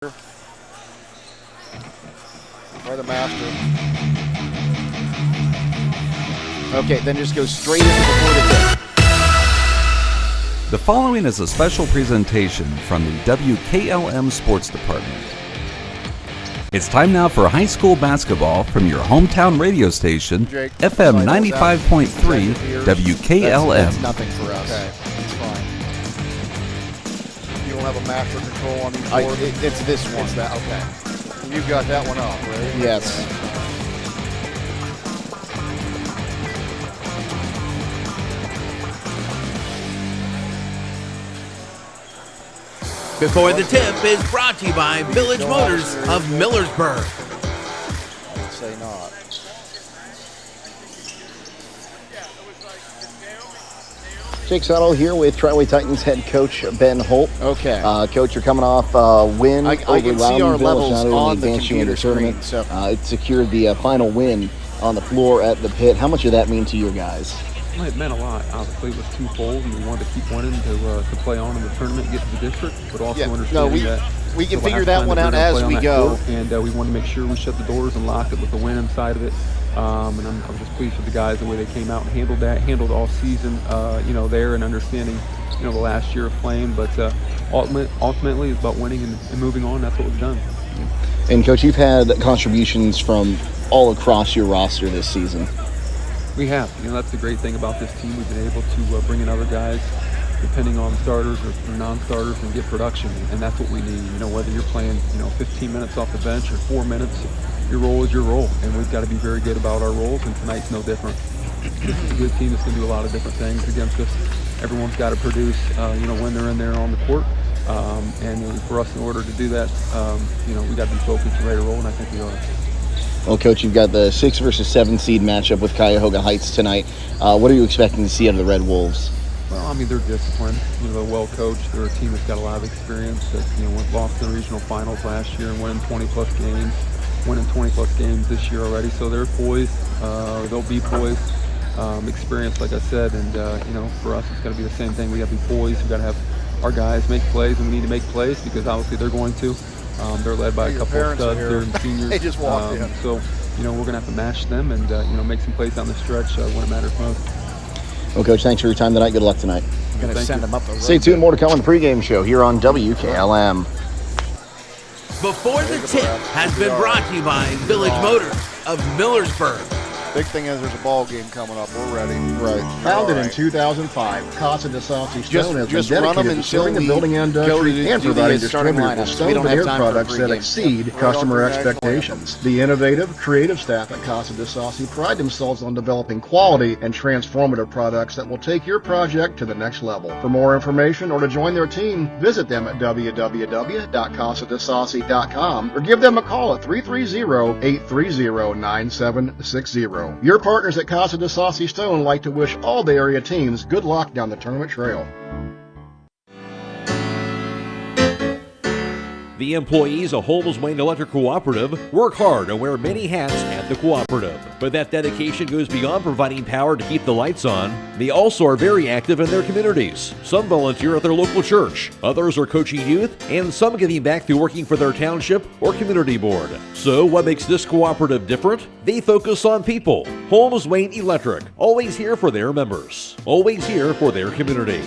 Or the master. Okay, then just go straight into before the tip. The following is a special presentation from the WKLM Sports Department. It's time now for high school basketball from your hometown radio station, Jake, FM 95.3 WKLM. That's nothing for us. Okay, that's fine. You don't have a master control on these boards? It's this one. It's that, okay. You've got that one up, right? Yes. Before the Tip is brought to you by Village Motors of Millersburg. I would say not. Jake Suttle here with Triway Titans head coach Ben Holt. Okay. Coach, you're coming off a win I over can see our Loudonville. levels It's not on only the advanced you in the computer tournament. screen, so. It secured the final win on the floor at the pit. How much did that mean to your guys? Well, it meant a lot. Obviously, it was twofold, and we wanted to keep winning to play on in the tournament, get to the district, but also understanding that we can the figure last that time one we were out gonna as play on we that go. court, and we wanted to make sure we shut the doors and locked it with the win inside of it. And I'm just pleased with the guys, the way they came out and handled all season, there and understanding, the last year of playing. But ultimately, it's about winning and moving on. That's what we've done. And Coach, you've had contributions from all across your roster this season. We have. That's the great thing about this team. We've been able to bring in other guys, depending on starters or non-starters, and get production. And that's what we need. Whether you're playing, 15 minutes off the bench or 4 minutes, your role is your role. And we've got to be very good about our roles, and tonight's no different. This is a good team that's going to do a lot of different things against us. Everyone's got to produce, when they're in there on the court. And for us, in order to do that, we got to be focused and ready to roll, and I think we are. Well, Coach, you've got the 6 versus 7 seed matchup with Cuyahoga Heights tonight. What are you expecting to see out of the Red Wolves? Well, they're disciplined. They're well coached. They're a team that's got a lot of experience. That lost the regional finals last year and winning 20-plus games. Winning 20-plus games this year already. So they're poised. They'll be poised. Experience, like I said, and for us, it's got to be the same thing. We got to be poised. We got to have our guys make plays, and we need to make plays because obviously they're going to. They're led by a couple of studs. They're seniors. They just walked in. So, we're going to have to match them and, make some plays down the stretch when it matters most. Well, Coach, thanks for your time tonight. Good luck tonight. I'm going to send them up the road. Stay tuned. More to come on the pregame show here on WKLM. Before the Tip has been brought to you by Village Motors of Millersburg. Big thing is there's a ball game coming up. We're ready. Right. Founded in 2005, Casa de Saucy Stone has been just run them dedicated to until serving the we building go industry to and do the providing starting distributors lineup, with so we stone don't have veneer time for products that pregame. exceed Yep. customer Right on to the next expectations. The innovative, creative staff at Casa de Saucy pride themselves on developing quality and transformative products that will take your project to the next level. For more information or to join their team, visit them at www.casadesaucy.com or give them a call at 330-830-9760. Your partners at Casa de Saucy Stone like to wish all the area teams good luck down the tournament trail. The employees of Holmes Wayne Electric Cooperative work hard and wear many hats at the cooperative. But that dedication goes beyond providing power to keep the lights on. They also are very active in their communities. Some volunteer at their local church, others are coaching youth, and some giving back through working for their township or community board. So what makes this cooperative different? They focus on people. Holmes Wayne Electric, always here for their members, always here for their community.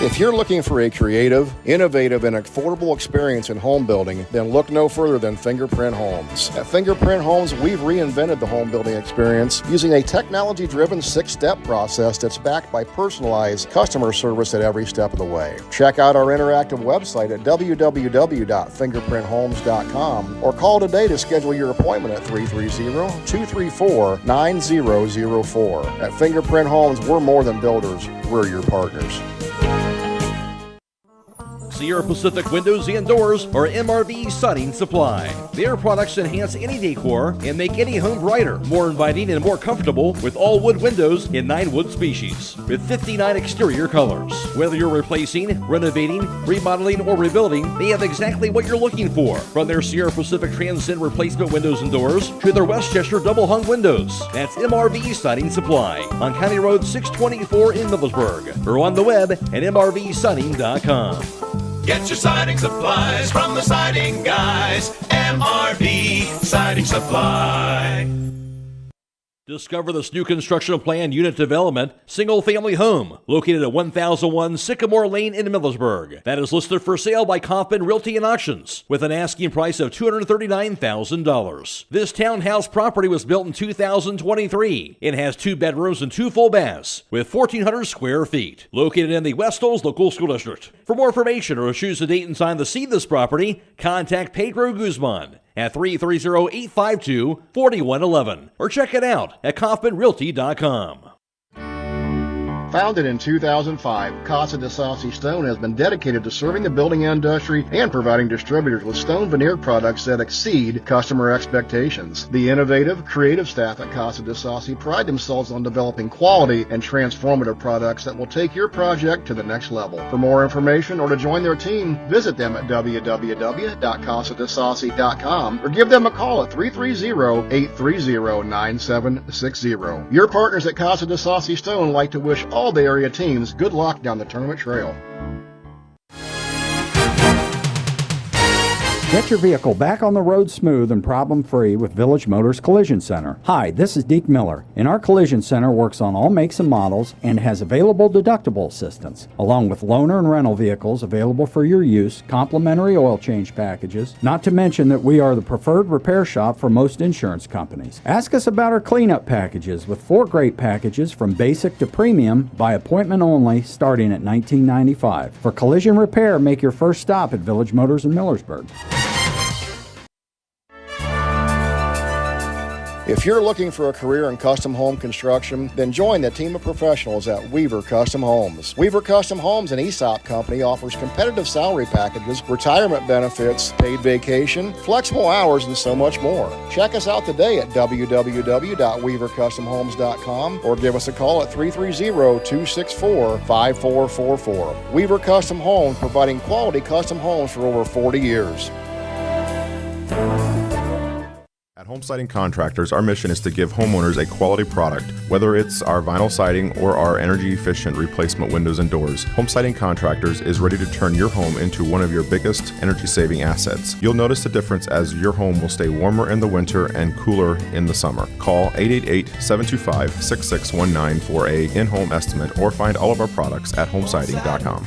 If you're looking for a creative, innovative, and affordable experience in home building, then look no further than Fingerprint Homes. At Fingerprint Homes, we've reinvented the home building experience using a technology-driven 6-step process that's backed by personalized customer service at every step of the way. Check out our interactive website at www.fingerprinthomes.com or call today to schedule your appointment at 330-234-9004. At Fingerprint Homes, we're more than builders, we're your partners. Sierra Pacific Windows and Doors or MRV Siding Supply. Their products enhance any decor and make any home brighter, more inviting, and more comfortable with all wood windows in 9 wood species with 59 exterior colors. Whether you're replacing, renovating, remodeling, or rebuilding, they have exactly what you're looking for. From their Sierra Pacific Transcend replacement windows and doors to their Westchester double hung windows. That's MRV Siding Supply on County Road 624 in Millersburg or on the web at mrvsiding.com. Get your siding supplies from the siding guys. MRV Siding Supply. Discover this new construction plan unit development, single-family home, located at 1001 Sycamore Lane in Millersburg. That is listed for sale by Kaufman Realty and Auctions with an asking price of $239,000. This townhouse property was built in 2023. It has 2 bedrooms and 2 full baths with 1,400 square feet. Located in the West Olds Local School District. For more information or to choose a date and time to see this property, contact Pedro Guzman at 330-852-4111 or check it out at kaufmanrealty.com. Founded in 2005, Casa de Saucy Stone has been dedicated to serving the building industry and providing distributors with stone veneer products that exceed customer expectations. The innovative, creative staff at Casa de Saucy pride themselves on developing quality and transformative products that will take your project to the next level. For more information or to join their team, visit them at www.casadesaucy.com or give them a call at 330-830-9760. Your partners at Casa de Saucy Stone like to wish all the area teams good luck down the tournament trail. Get your vehicle back on the road smooth and problem-free with Village Motors Collision Center. Hi, this is Deke Miller, and our Collision Center works on all makes and models and has available deductible assistance, along with loaner and rental vehicles available for your use, complimentary oil change packages, not to mention that we are the preferred repair shop for most insurance companies. Ask us about our cleanup packages with 4 great packages from basic to premium by appointment only starting at $19.95. For collision repair, make your first stop at Village Motors in Millersburg. If you're looking for a career in custom home construction, then join the team of professionals at Weaver Custom Homes. Weaver Custom Homes, an ESOP company, offers competitive salary packages, retirement benefits, paid vacation, flexible hours, and so much more. Check us out today at www.weavercustomhomes.com or give us a call at 330-264-5444. Weaver Custom Homes, providing quality custom homes for over 40 years. At Home Siding Contractors, our mission is to give homeowners a quality product, whether it's our vinyl siding or our energy-efficient replacement windows and doors. Home Siding Contractors is ready to turn your home into one of your biggest energy-saving assets. You'll notice the difference as your home will stay warmer in the winter and cooler in the summer. Call 888-725-6619 for a in-home estimate or find all of our products at homesiding.com.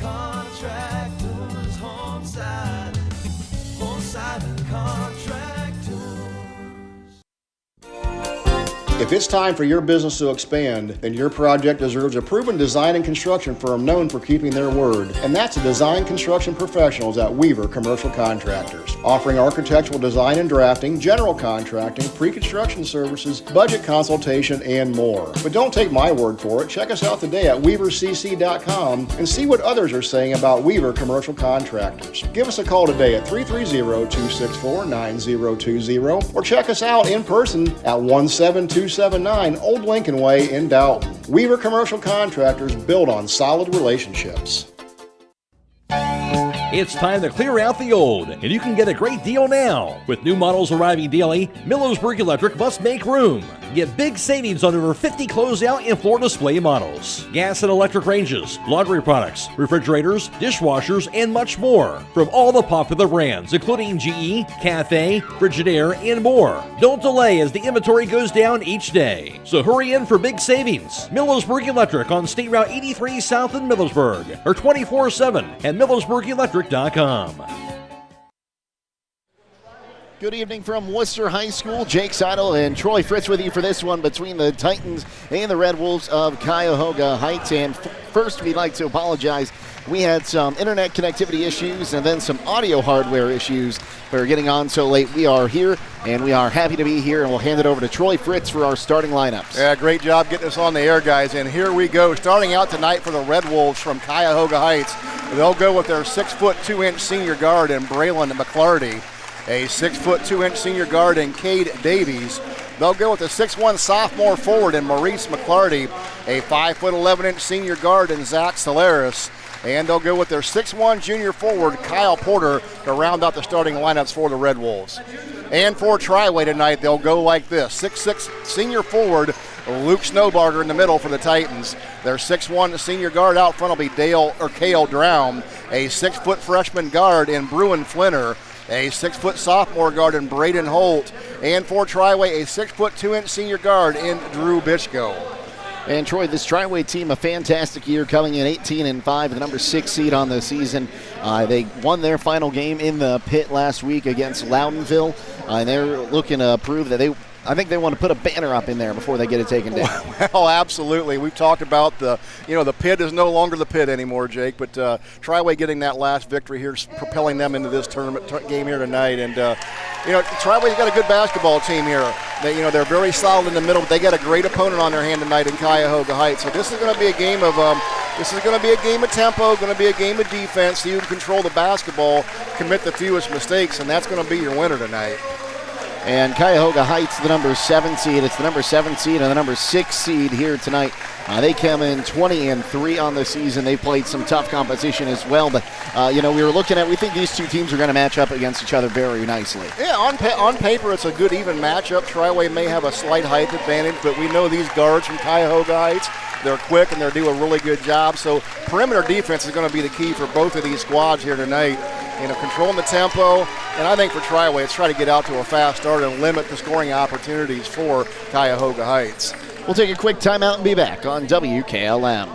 If it's time for your business to expand, then your project deserves a proven design and construction firm known for keeping their word. And that's the Design Construction Professionals at Weaver Commercial Contractors, offering architectural design and drafting, general contracting, pre-construction services, budget consultation, and more. But don't take my word for it. Check us out today at weavercc.com and see what others are saying about Weaver Commercial Contractors. Give us a call today at 330-264-9020 or check us out in person at 17279 Old Lincoln Way in Dalton. Weaver Commercial Contractors, built on solid relationships. It's time to clear out the old, and you can get a great deal now. With new models arriving daily, Millersburg Electric must make room. Get big savings on over 50 closeout and floor display models. Gas and electric ranges, laundry products, refrigerators, dishwashers, and much more. From all the popular brands, including GE, Cathay, Frigidaire, and more. Don't delay as the inventory goes down each day. So hurry in for big savings. Millersburg Electric on State Route 83 South in Millersburg, or 24/7 at millersburgelectric.com. Good evening from Wooster High School. Jake Seidel and Troy Fritz with you for this one between the Titans and the Red Wolves of Cuyahoga Heights. And first, we'd like to apologize. We had some internet connectivity issues and then some audio hardware issues for getting on so late. We are here, and we are happy to be here, and we'll hand it over to Troy Fritz for our starting lineups. Yeah, great job getting us on the air, guys. And here we go. Starting out tonight for the Red Wolves from Cuyahoga Heights, They'll go with their 6'2" senior guard in Braylon McClarty, a 6'2" senior guard in Cade Davies. They'll go with the 6'1" sophomore forward in Maurice McClarty, a 5'11" senior guard in Zach Solaris. And they'll go with their 6'1" junior forward, Kyle Porter, to round out the starting lineups for the Red Wolves. And for Triway tonight, they'll go like this. 6'6" senior forward, Luke Snowbarger in the middle for the Titans. Their 6'1" senior guard out front will be Cale Drown, a 6' freshman guard in Bruin Flinner, a 6' sophomore guard in Braden Holt, and for Triway, a 6'2" senior guard in Drew Bishko. And Troy, this Triway team, a fantastic year, coming in 18-5, the number 6 seed on the season. They won their final game in the pit last week against Loudonville. And they're looking to prove that I think they want to put a banner up in there before they get it taken down. Well, absolutely. We've talked about the pit is no longer the pit anymore, Jake, but Triway getting that last victory here is propelling them into this tournament game here tonight. And, Triway's got a good basketball team here. They're very solid in the middle, but they got a great opponent on their hand tonight in Cuyahoga Heights. So this is going to be a game of tempo, going to be a game of defense. So you can control the basketball, commit the fewest mistakes, and that's going to be your winner tonight. And Cuyahoga Heights, the number 7 seed. It's the number 7 seed and the number 6 seed here tonight. They come in 20-3 on the season. They played some tough competition as well. But, we think these two teams are going to match up against each other very nicely. Yeah, on paper, it's a good even matchup. Triway may have a slight height advantage, but we know these guards from Cuyahoga Heights, they're quick and they're doing a really good job. So perimeter defense is going to be the key for both of these squads here tonight. Controlling the tempo, and I think for Triway, it's try to get out to a fast start and limit the scoring opportunities for Cuyahoga Heights. We'll take a quick timeout and be back on WKLM.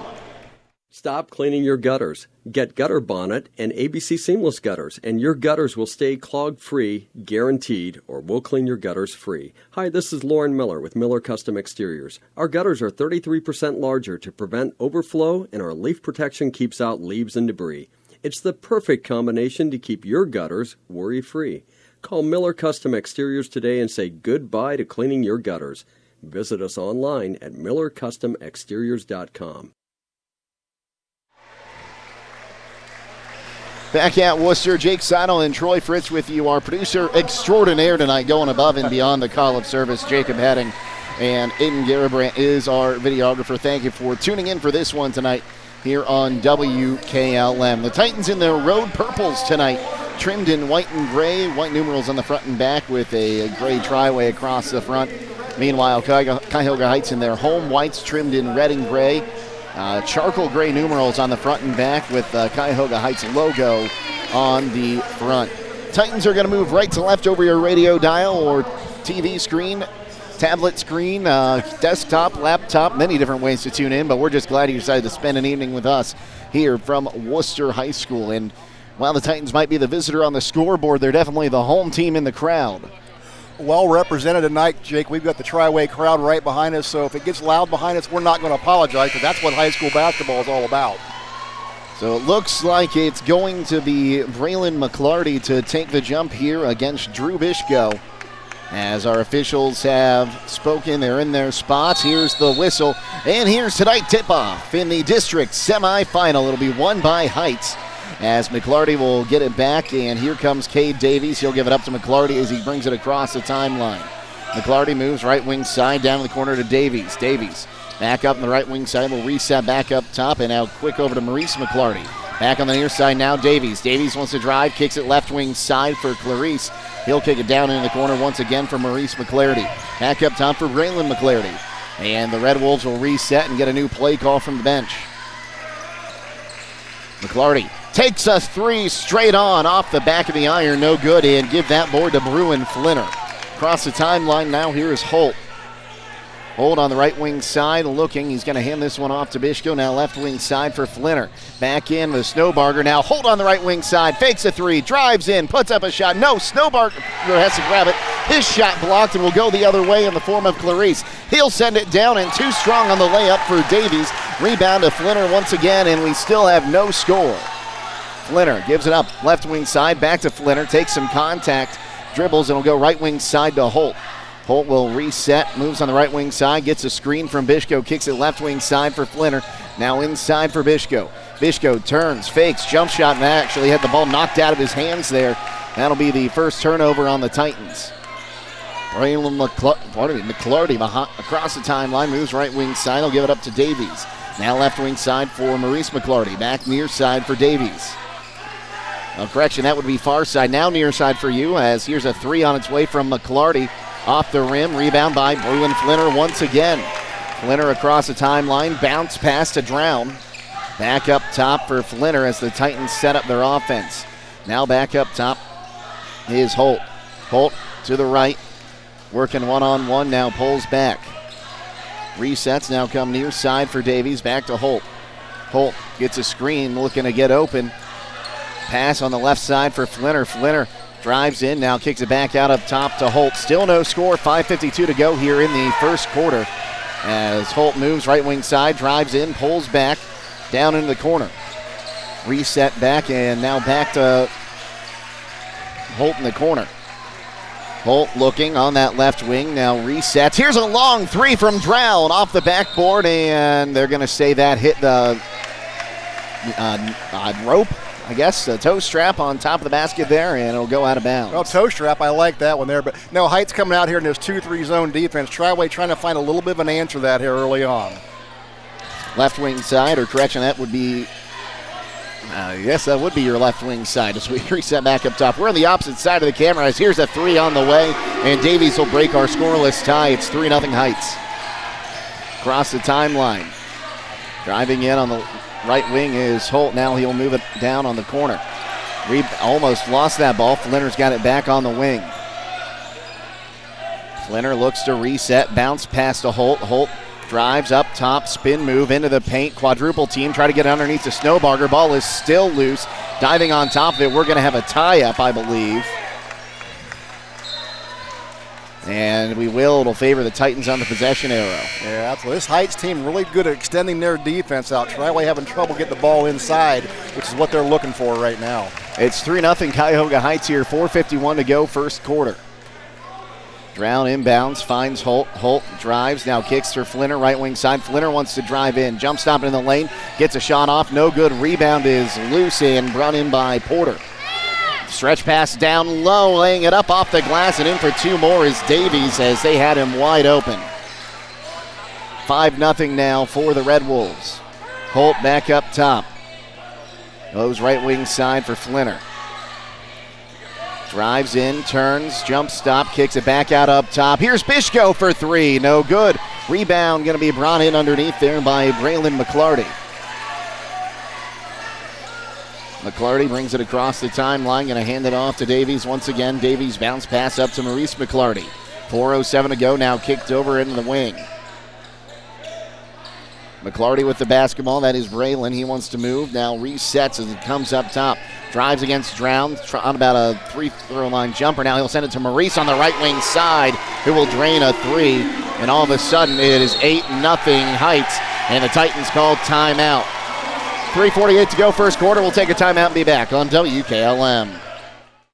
Stop cleaning your gutters. Get Gutter Bonnet and ABC Seamless Gutters, and your gutters will stay clog-free, guaranteed, or we'll clean your gutters free. Hi, this is Lauren Miller with Miller Custom Exteriors. Our gutters are 33% larger to prevent overflow, and our leaf protection keeps out leaves and debris. It's the perfect combination to keep your gutters worry-free. Call Miller Custom Exteriors today and say goodbye to cleaning your gutters. Visit us online at millercustomexteriors.com. Back at Wooster, Jake Seidel and Troy Fritz with you, our producer extraordinaire tonight, going above and beyond the call of service, Jacob Heading. And Aidan Garabrandt is our videographer. Thank you for tuning in for this one tonight here on WKLM. The Titans in their road purples tonight, trimmed in white and gray, white numerals on the front and back with a gray Triway across the front. Meanwhile, Cuyahoga Heights in their home whites, trimmed in red and gray, charcoal gray numerals on the front and back with Cuyahoga Heights logo on the front. Titans are going to move right to left over your radio dial or TV screen, tablet screen, desktop, laptop, many different ways to tune in, but we're just glad you decided to spend an evening with us here from Wooster High School. And while the Titans might be the visitor on the scoreboard, they're definitely the home team in the crowd. Well represented tonight, Jake. We've got the Triway crowd right behind us, so if it gets loud behind us, we're not going to apologize, because that's what high school basketball is all about. So it looks like it's going to be Braylon McClarty to take the jump here against Drew Bishko. As our officials have spoken, they're in their spots. Here's the whistle, and here's tonight tip-off in the district semifinal. It'll be won by Heights, as McClarty will get it back, and here comes Cade Davies. He'll give it up to McClarty as he brings it across the timeline. McClarty moves right wing side down to the corner to Davies. Davies back up on the right wing side, will reset back up top, and now quick over to Maurice McClarty. Back on the near side now, Davies. Davies wants to drive, kicks it left wing side for Clarice. He'll kick it down in the corner once again for Maurice McClarty. Back up top for Braylon McClarty. And the Red Wolves will reset and get a new play call from the bench. McClarty takes us three straight on off the back of the iron, no good, and give that board to Bruin Flinner. Across the timeline now, here is Holt. Holt on the right wing side looking. He's going to hand this one off to Bishko. Now left wing side for Flinner. Back in with Snowbarger. Now Holt on the right wing side. Fakes a three. Drives in. Puts up a shot. No, Snowbarger has to grab it. His shot blocked and will go the other way in the form of Clarice. He'll send it down, and too strong on the layup for Davies. Rebound to Flinner once again, and we still have no score. Flinner gives it up. Left wing side. Back to Flinner. Takes some contact. Dribbles and will go right wing side to Holt. Holt will reset, moves on the right wing side, gets a screen from Bishko, kicks it left wing side for Flinner. Now inside for Bishko. Bishko turns, fakes, jump shot, and actually had the ball knocked out of his hands there. That'll be the first turnover on the Titans. Braylon McClarty across the timeline, moves right wing side. He'll give it up to Davies. Now left wing side for Maurice McClarty. Back near side for Davies. Correction, that would be far side. Now near side for you, as here's a three on its way from McClarty. Off the rim, rebound by Bruin Flinner once again. Flinner across the timeline, bounce pass to Drown. Back up top for Flinner as the Titans set up their offense. Now back up top is Holt. Holt to the right, working one-on-one, now pulls back. Resets, now come near side for Davies, back to Holt. Holt gets a screen, looking to get open. Pass on the left side for Flinner. Flinner drives in, now kicks it back out up top to Holt. Still no score, 5:52 to go here in the first quarter. As Holt moves right wing side, drives in, pulls back, down into the corner. Reset back, and now back to Holt in the corner. Holt looking on that left wing, now resets. Here's a long three from Drown off the backboard, and they're going to say that hit the rope, I guess, a toe strap on top of the basket there, and it'll go out of bounds. Well, toe strap, I like that one there. But no, Heights coming out here in this 2-3 zone defense. Triway trying to find a little bit of an answer to that here early on. Left wing side, or correction, that would be, yes, that would be your left wing side as we reset back up top. We're on the opposite side of the camera as here's a three on the way, and Davies will break our scoreless tie. It's 3-0 Heights. Across the timeline. Driving in on the right wing is Holt. Now he'll move it down on the corner. Almost lost that ball. Flinner's got it back on the wing. Flinner looks to reset. Bounce pass to Holt. Holt drives up top. Spin move into the paint. Quadruple team. Try to get underneath the Snowbarger. Ball is still loose. Diving on top of it. We're going to have a tie-up, I believe. And we will. It'll favor the Titans on the possession arrow. Yeah, this Heights team really good at extending their defense out. Triway having trouble getting the ball inside, which is what they're looking for right now. It's 3-0 Cuyahoga Heights here. 4:51 to go, first quarter. Drown inbounds, finds Holt. Holt drives, now kicks for Flinner, right wing side. Flinner wants to drive in. Jump stop in the lane, gets a shot off. No good. Rebound is loose and brought in by Porter. Stretch pass down low, laying it up off the glass, and in for two more is Davies as they had him wide open. 5-0 now for the Red Wolves. Holt back up top. Goes right wing side for Flinner. Drives in, turns, jump stop, kicks it back out up top. Here's Bishko for three, no good. Rebound going to be brought in underneath there by Braylon McClarty. McClarty brings it across the timeline, going to hand it off to Davies once again. Davies bounce pass up to Maurice McClarty. 4:07 to go, now kicked over into the wing. McClarty with the basketball, that is Braylon. He wants to move, now resets as it comes up top. Drives against Drown, on about a free-throw line jumper. Now he'll send it to Maurice on the right wing side, who will drain a three. And all of a sudden it is 8-0 Heights, and the Titans call timeout. 3:48 to go, first quarter. We'll take a timeout and be back on WKLM.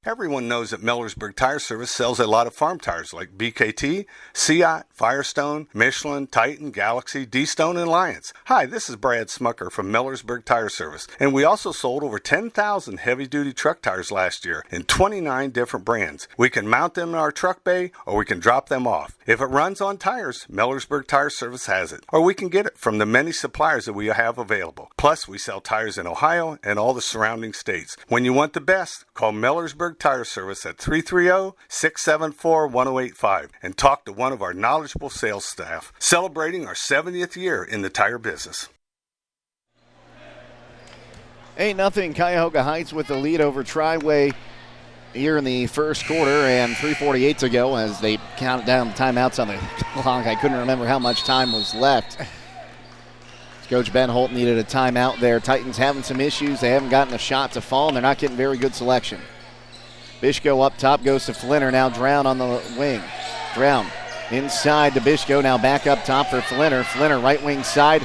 Everyone knows that Millersburg Tire Service sells a lot of farm tires like BKT, Seat, Firestone, Michelin, Titan, Galaxy, D-Stone, and Alliance. Hi, this is Brad Smucker from Millersburg Tire Service, and we also sold over 10,000 heavy-duty truck tires last year in 29 different brands. We can mount them in our truck bay, or we can drop them off. If it runs on tires, Millersburg Tire Service has it, or we can get it from the many suppliers that we have available. Plus, we sell tires in Ohio and all the surrounding states. When you want the best, call Millersburg Tire Service at 330-674-1085 and talk to one of our knowledgeable sales staff, celebrating our 70th year in the tire business. 8-0 Cuyahoga Heights with the lead over Triway here in the first quarter, and 3:48 to go as they count down the timeouts on the clock. I couldn't remember how much time was left. Coach Ben Holt needed a timeout there. Titans having some issues. They haven't gotten a shot to fall, and they're not getting very good selection. Bishko up top goes to Flinner. Now Drown on the wing. Drown inside to Bishko. Now back up top for Flinner. Flinner right wing side.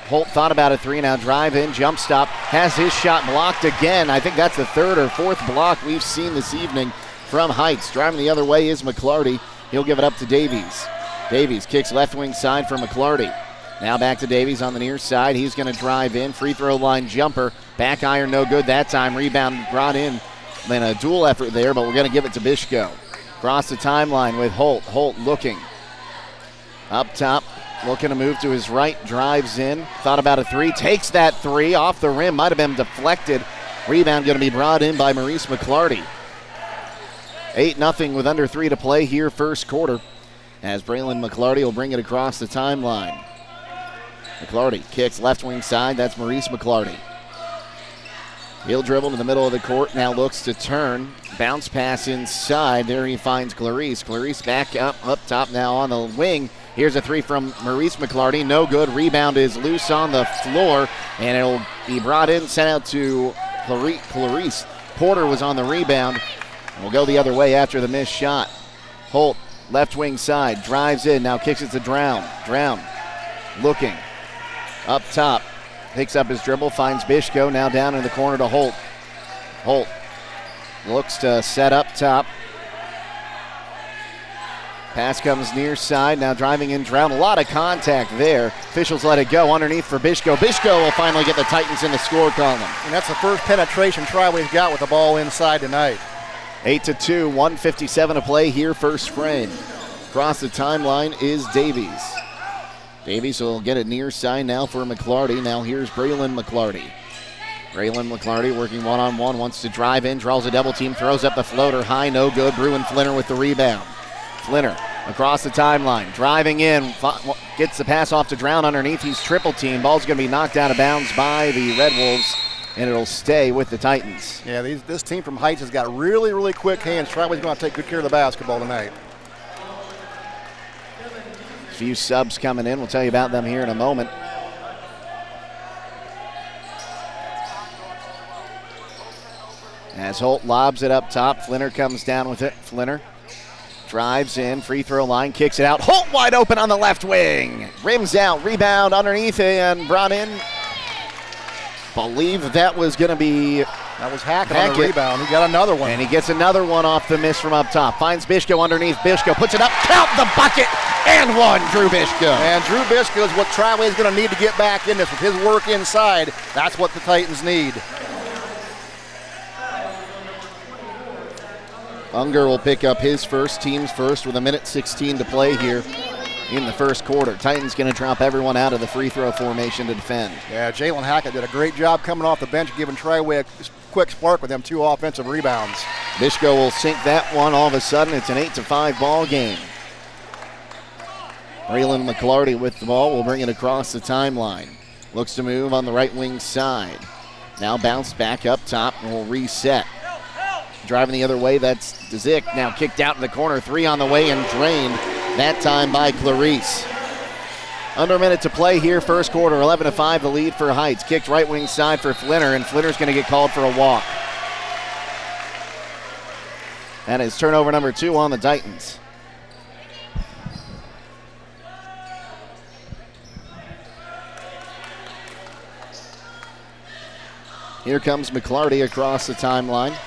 Holt thought about a three. Now drive in, jump stop. Has his shot blocked again. I think that's the third or fourth block we've seen this evening from Heights. Driving the other way is McClarty. He'll give it up to Davies. Davies kicks left wing side for McClarty. Now back to Davies on the near side. He's going to drive in. Free throw line jumper. Back iron, no good that time. Rebound brought in. Then a dual effort there, but we're going to give it to Bishko. Across the timeline with Holt. Holt looking. Up top, looking to move to his right. Drives in. Thought about a three. Takes that three off the rim. Might have been deflected. Rebound going to be brought in by Maurice McClarty. 8-0 with under 3 to play here first quarter. As Braylon McClarty will bring it across the timeline. McClarty kicks left wing side. That's Maurice McClarty. He'll dribble to the middle of the court. Now looks to turn. Bounce pass inside. There he finds Clarice. Clarice back up top now on the wing. Here's a three from Maurice McClarty. No good. Rebound is loose on the floor. And it'll be brought in, sent out to Clarice. Porter was on the rebound. We'll go the other way after the missed shot. Holt, left wing side. Drives in. Now kicks it to Drown. Drown looking. Up top. Picks up his dribble, finds Bishko, now down in the corner to Holt. Holt looks to set up top. Pass comes near side, now driving in Drown. A lot of contact there. Officials let it go underneath for Bishko. Bishko will finally get the Titans in the score column. And that's the first penetration Triway's got with the ball inside tonight. 8-2, 1:57 to play here, first frame. Across the timeline is Davies. Davies will get it near side now for McClarty. Now here's Braylon McClarty. Braylon McClarty working one-on-one, wants to drive in, draws a double team, throws up the floater high, no good. Bruin Flinner with the rebound. Flinner across the timeline, driving in, gets the pass off to Drown underneath. He's triple team. Ball's going to be knocked out of bounds by the Red Wolves, and it'll stay with the Titans. Yeah, this team from Heights has got really, really quick hands. Triway's going to take good care of the basketball tonight. A few subs coming in. We'll tell you about them here in a moment. As Holt lobs it up top, Flinner comes down with it. Flinner drives in, free throw line, kicks it out. Holt wide open on the left wing. Rims out, rebound underneath and brought in. Believe that was going to be... That was Hackett on the rebound. He got another one. And he gets another one off the miss from up top. Finds Bishko underneath. Bishko puts it up. Count the bucket. And one, Drew Bishko. And Drew Bishko is what Triway is going to need to get back in this. With his work inside, that's what the Titans need. Unger will pick up his first, team's first, with 1:16 to play here in the first quarter. Titans going to drop everyone out of the free throw formation to defend. Yeah, Jalen Hackett did a great job coming off the bench, giving Triway a quick spark with them 2 offensive rebounds. Bishko will sink that one. All of a sudden, it's an 8-5 ball game. Braylon McClarty with the ball will bring it across the timeline. Looks to move on the right wing side. Now bounce back up top and will reset. Driving the other way, that's Dzik. Now kicked out in the corner. 3 on the way and drained. That time by Clarice. Under a minute to play here, first quarter. 11-5 the lead for Heights. Kicked right wing side for Flinner, and Flinner's going to get called for a walk. That is turnover number 2 on the Titans. Here comes McClarty across the timeline.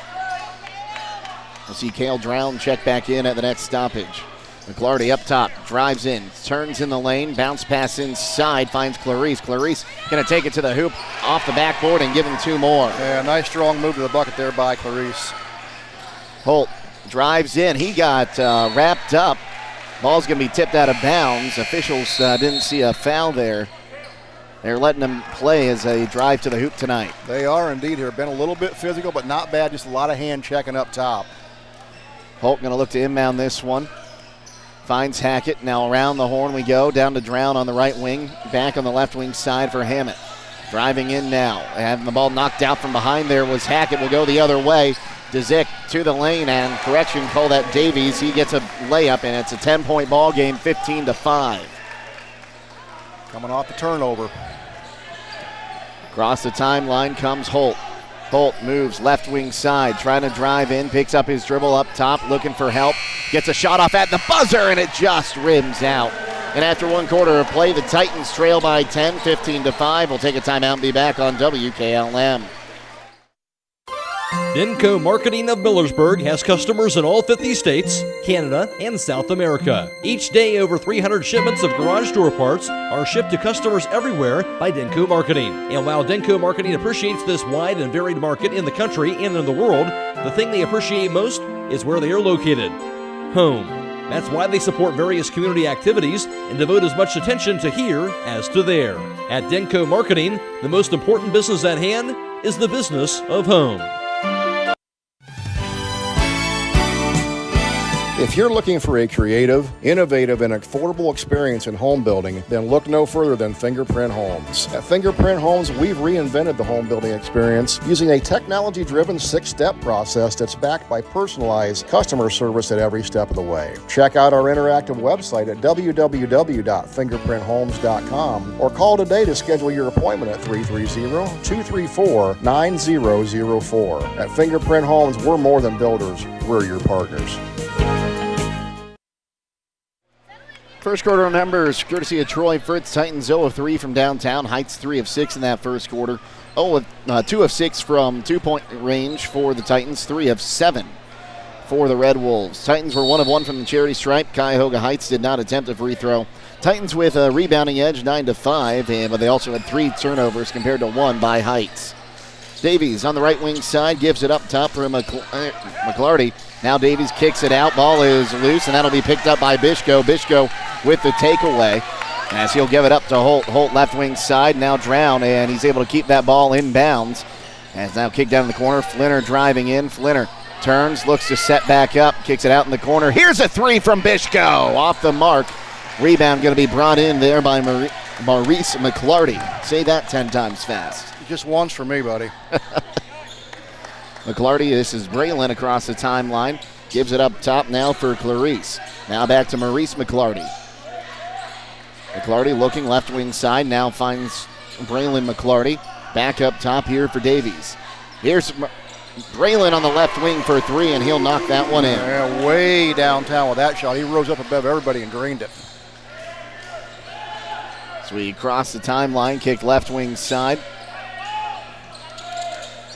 We'll see Cale Drown check back in at the next stoppage. McClarty up top, drives in, turns in the lane, bounce pass inside, finds Clarice. Clarice going to take it to the hoop, off the backboard, and give him 2 more. Yeah, nice strong move to the bucket there by Clarice. Holt drives in. He got wrapped up. Ball's going to be tipped out of bounds. Officials didn't see a foul there. They're letting them play as they drive to the hoop tonight. They are indeed here. Been a little bit physical, but not bad. Just a lot of hand checking up top. Holt going to look to inbound this one. Finds Hackett. Now around the horn we go. Down to Drown on the right wing. Back on the left wing side for Hammett. Driving in now. Having the ball knocked out from behind there was Hackett. Will go the other way. Dzik to the lane, and correction, call that Davies. He gets a layup, and it's a 10-point ball game, 15-5. Coming off the turnover. Across the timeline comes Holt. Holt moves left wing side, trying to drive in, picks up his dribble up top, looking for help. Gets a shot off at the buzzer, and it just rims out. And after 1 quarter of play, the Titans trail by 10, 15-5. We'll take a timeout and be back on WKLM. Denko Marketing of Millersburg has customers in all 50 states, Canada, and South America. Each day, over 300 shipments of garage door parts are shipped to customers everywhere by Denko Marketing. And while Denko Marketing appreciates this wide and varied market in the country and in the world, the thing they appreciate most is where they are located: home. That's why they support various community activities and devote as much attention to here as to there. At Denko Marketing, the most important business at hand is the business of home. If you're looking for a creative, innovative, and affordable experience in home building, then look no further than Fingerprint Homes. At Fingerprint Homes, we've reinvented the home building experience using a technology-driven 6-step process that's backed by personalized customer service at every step of the way. Check out our interactive website at www.fingerprinthomes.com or call today to schedule your appointment at 330-234-9004. At Fingerprint Homes, we're more than builders, we're your partners. First quarter numbers courtesy of Troy Fritz. Titans 0 of 3 from downtown. Heights 3 of 6 in that first quarter. 2 of 6 from 2-point range for the Titans. 3 of 7 for the Red Wolves. Titans were 1 of 1 from the charity stripe. Cuyahoga Heights did not attempt a free throw. Titans with a rebounding edge, 9-5, but they also had 3 turnovers compared to 1 by Heights. Davies on the right wing side gives it up top for McClarty. Now Davies kicks it out. Ball is loose, and that'll be picked up by Bishko. Bishko with the takeaway as he'll give it up to Holt. Holt left wing side, now Drown, and he's able to keep that ball in bounds. And it's now kicked down in the corner. Flinner driving in. Flinner turns, looks to set back up, kicks it out in the corner. Here's a 3 from Bishko. Off the mark. Rebound going to be brought in there by Maurice McClarty. Say that 10 times fast. Just once for me, buddy. McClarty, this is Braylon across the timeline. Gives it up top now for Clarice. Now back to Maurice McClarty. McClarty looking left wing side, now finds Braylon McClarty. Back up top here for Davies. Here's Braylon on the left wing for 3, and he'll knock that one in. Yeah, way downtown with that shot. He rose up above everybody and drained it. So we cross the timeline, kick left wing side.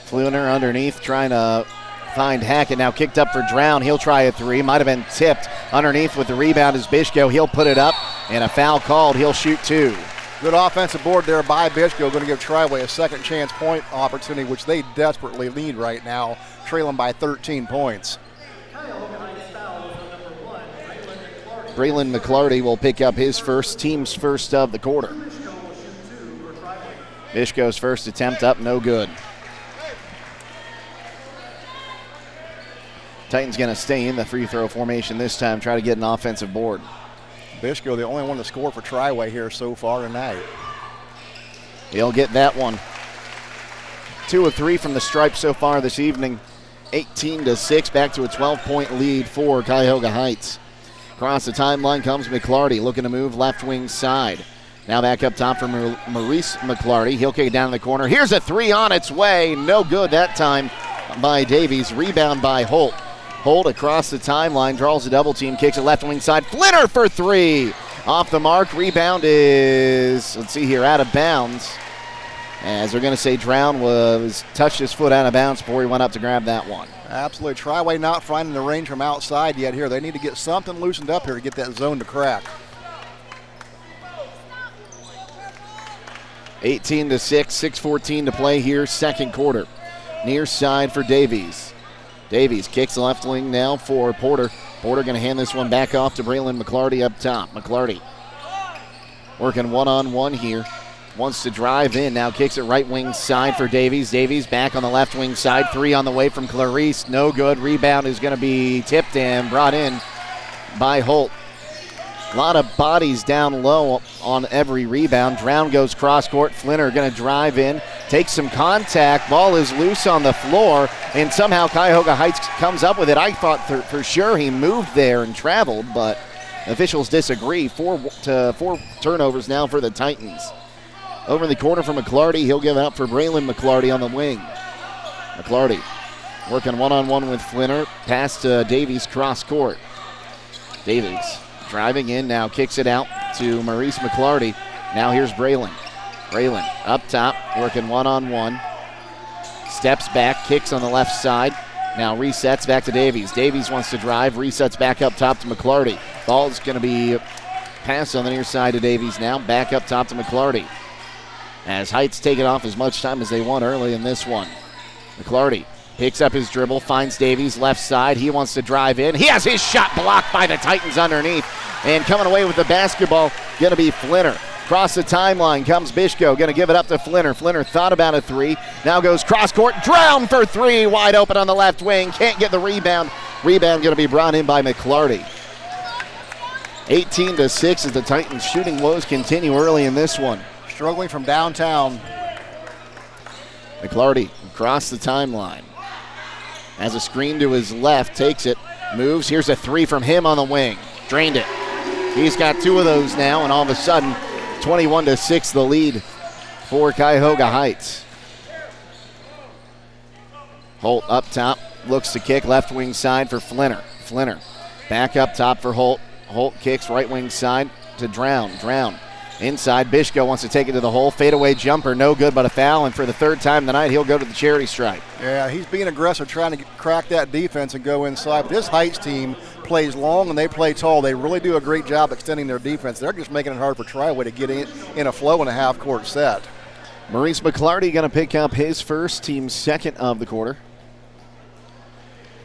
Fluner underneath, trying to find Hackett. Now kicked up for Drown. He'll try a 3. Might have been tipped. Underneath with the rebound is Bishko. He'll put it up, and a foul called. He'll shoot 2. Good offensive board there by Bishko. Going to give Triway a second chance point opportunity, which they desperately need right now, trailing by 13 points. Braylon McClarty will pick up his team's first of the quarter. Bishko's first attempt up, no good. Titans going to stay in the free throw formation this time, try to get an offensive board. Bishko, the only one to score for Triway here so far tonight. He'll get that one. 2 of 3 from the stripe so far this evening. 18-6, back to a 12-point lead for Cuyahoga Heights. Across the timeline comes McClarty, looking to move left wing side. Now back up top for Maurice McClarty. He'll kick it down in the corner. Here's a 3 on its way. No good that time by Davies. Rebound by Holt. Holt across the timeline, draws a double team, kicks it left wing side. Flinner for 3. Off the mark. Rebound is, let's see here, out of bounds. As they're going to say Drown touched his foot out of bounds before he went up to grab that one. Absolutely. Triway not finding the range from outside yet here. They need to get something loosened up here to get that zone to crack. 18-6, 6:14 to play here, second quarter. Near side for Davies. Davies kicks left wing now for Porter. Porter going to hand this one back off to Braylon McClarty up top. McClarty working one-on-one here. Wants to drive in, now kicks it right wing side for Davies. Davies back on the left wing side. 3 on the way from Clarice. No good. Rebound is going to be tipped and brought in by Holt. A lot of bodies down low on every rebound. Drown goes cross court. Flinner going to drive in, takes some contact. Ball is loose on the floor, and somehow Cuyahoga Heights comes up with it. I thought for sure he moved there and traveled, but officials disagree. 4 turnovers now for the Titans. Over in the corner for McClarty. He'll give it up for Braylon McClarty on the wing. McClarty working one-on-one with Flinner. Pass to Davies cross court. Davies driving in now, kicks it out to Maurice McClarty. Now here's Braylon. Braylon up top, working one-on-one. steps back, kicks on the left side. Now resets back to Davies. Davies wants to drive, resets back up top to McClarty. Ball's going to be passed on the near side to Davies now. Back up top to McClarty. As Heights take it off as much time as they want early in this one. McClarty picks up his dribble, finds Davies left side. He wants to drive in. He has his shot blocked by the Titans underneath. And coming away with the basketball, going to be Flinner. Across the timeline comes Bishko, going to give it up to Flinner. Flinner thought about a three, now goes cross court, drown for three, wide open on the left wing, can't get the rebound. Rebound going to be brought in by McClarty. 18-6 as the Titans shooting woes continue early in this one. Struggling from downtown. McClarty across the timeline. Has a screen to his left, takes it, moves. Here's a three from him on the wing. Drained it. He's got two of those now, and all of a sudden, 21-6 the lead for Cuyahoga Heights. Holt up top, looks to kick left wing side for Flinner. Flinner back up top for Holt. Holt kicks right wing side to Drown. Drown inside. Bishko wants to take it to the hole. Fadeaway jumper, no good, but a foul. And for the third time tonight, he'll go to the charity stripe. Yeah, he's being aggressive, trying to crack that defense and go inside. But this Heights team plays long and they play tall. They really do a great job extending their defense. They're just making it hard for Triway to get in a flow in a half-court set. Maurice McClarty going to pick up his first, team's second of the quarter.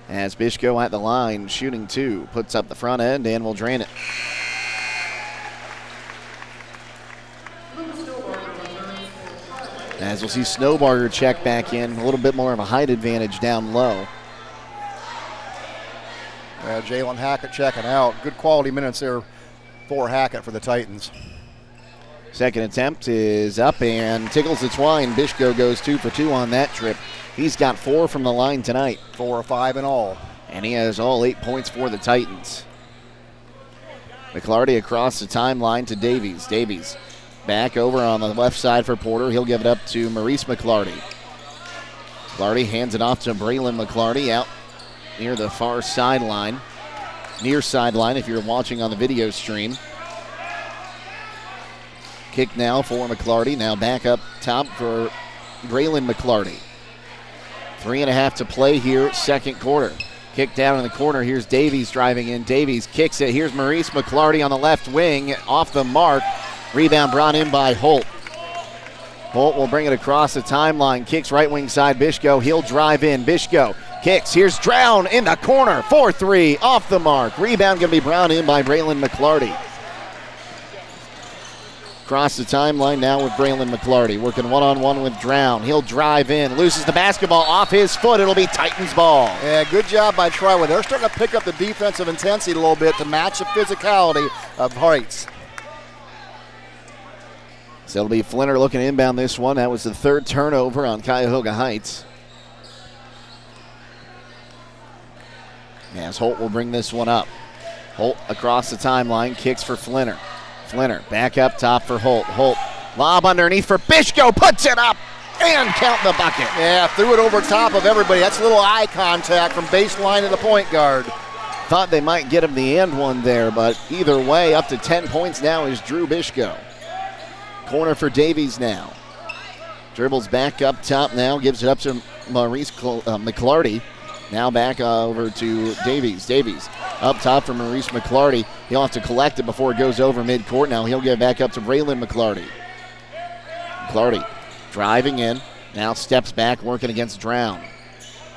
As Bishko at the line, shooting two, puts up the front end and will drain it. As we'll see Snowbarger check back in, a little bit more of a height advantage down low. Jalen Hackett checking out. Good quality minutes there for Hackett for the Titans. Second attempt is up and tickles the twine. Bishko goes 2 for 2 on that trip. He's got 4 from the line tonight. 4 or 5 in all. And he has all 8 points for the Titans. McClarty across the timeline to Davies. Davies back over on the left side for Porter. He'll give it up to Maurice McClarty. McClarty hands it off to Braylon McClarty out near the far sideline. Near sideline if you're watching on the video stream. Kick now for McClarty. Now back up top for Braylon McClarty. 3.5 to play here, second quarter. Kick down in the corner. Here's Davies driving in. Davies kicks it. Here's Maurice McClarty on the left wing. Off the mark. Rebound brought in by Holt. Holt will bring it across the timeline. Kicks right wing side. Bishko. He'll drive in. Bishko kicks. Here's Drown in the corner. 4-3 off the mark. Rebound going to be brought in by Braylon McClarty. Across the timeline now with Braylon McClarty. Working one-on-one with Drown. He'll drive in. Loses the basketball off his foot. It'll be Titans ball. Yeah, good job by Triway. They're starting to pick up the defensive intensity a little bit to match the physicality of Heights. So it'll be Flinner looking to inbound this one. That was the third turnover on Cuyahoga Heights. As Holt will bring this one up. Holt across the timeline. Kicks for Flinner. Flinner back up top for Holt. Holt lob underneath for Bishko. Puts it up and count the bucket. Yeah, threw it over top of everybody. That's a little eye contact from baseline to the point guard. Thought they might get him the and one there, but either way, up to 10 points now is Drew Bishko. Corner for Davies now. Dribbles back up top now. Gives it up to Maurice McClarty. Now back over to Davies. Davies up top for Maurice McClarty. He'll have to collect it before it goes over midcourt. Now he'll get it back up to Braylon McClarty. McClarty driving in. Now steps back, working against Drown.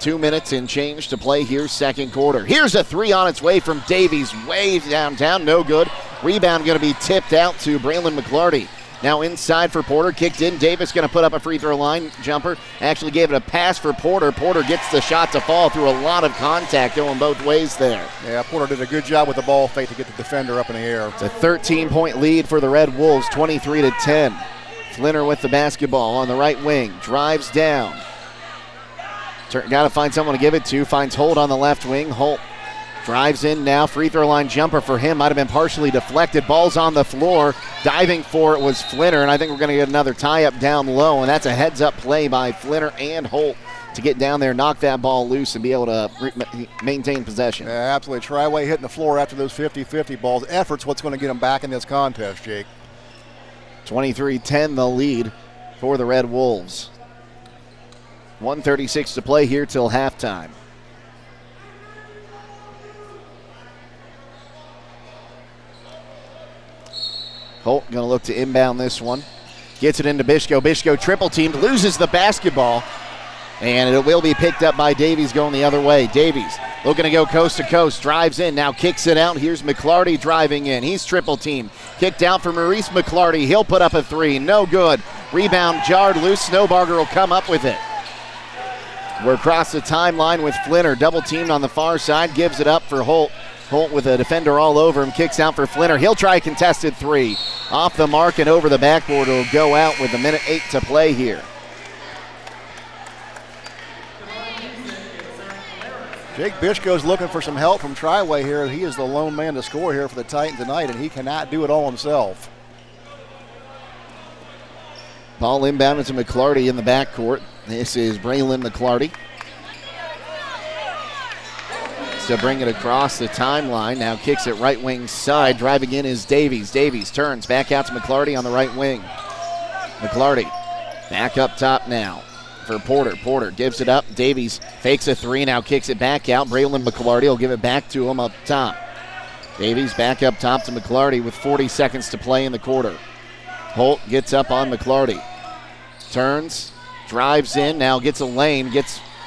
2 minutes and change to play here, second quarter. Here's a three on its way from Davies. Way downtown, no good. Rebound going to be tipped out to Braylon McClarty. Now inside for Porter, kicked in. Davis going to put up a free throw line jumper. Actually gave it a pass for Porter. Porter gets the shot to fall through a lot of contact going both ways there. Yeah, Porter did a good job with the ball fake to get the defender up in the air. It's a 13-point lead for the Red Wolves, 23-10. Flinner with the basketball on the right wing. Drives down. Got to find someone to give it to. Finds Holt on the left wing. Holt drives in now. Free throw line jumper for him. Might have been partially deflected. Ball's on the floor. Diving for it was Flinner, and I think we're going to get another tie-up down low, and that's a heads-up play by Flinner and Holt to get down there, knock that ball loose, and be able to maintain possession. Yeah, absolutely. Triway hitting the floor after those 50-50 balls. Effort's what's going to get them back in this contest, Jake. 23-10 the lead for the Red Wolves. 1:36 to play here till halftime. Holt going to look to inbound this one. Gets it into Bishko. Bishko triple teamed, loses the basketball, and it will be picked up by Davies going the other way. Davies looking to go coast to coast, drives in, now kicks it out. Here's McClarty driving in. He's triple teamed. Kicked out for Maurice McClarty. He'll put up a three. No good. Rebound jarred loose. Snowbarger will come up with it. We're across the timeline with Flinner. Double teamed on the far side. Gives it up for Holt. Holt with a defender all over him. Kicks out for Flinner. He'll try a contested three. Off the mark and over the backboard. It'll go out with 1:08 to play here. Jake Bishko's looking for some help from Triway here. He is the lone man to score here for the Titans tonight, and he cannot do it all himself. Ball inbounded to McClarty in the backcourt. This is Braylon McClarty. To bring it across the timeline. Now kicks it right wing side. Driving in is Davies. Davies turns back out to McClarty on the right wing. McClarty back up top now for Porter. Porter gives it up. Davies fakes a three. Now kicks it back out. Braylon McClarty will give it back to him up top. Davies back up top to McClarty with 40 seconds to play in the quarter. Holt gets up on McClarty. Turns. Drives in. Now gets a lane.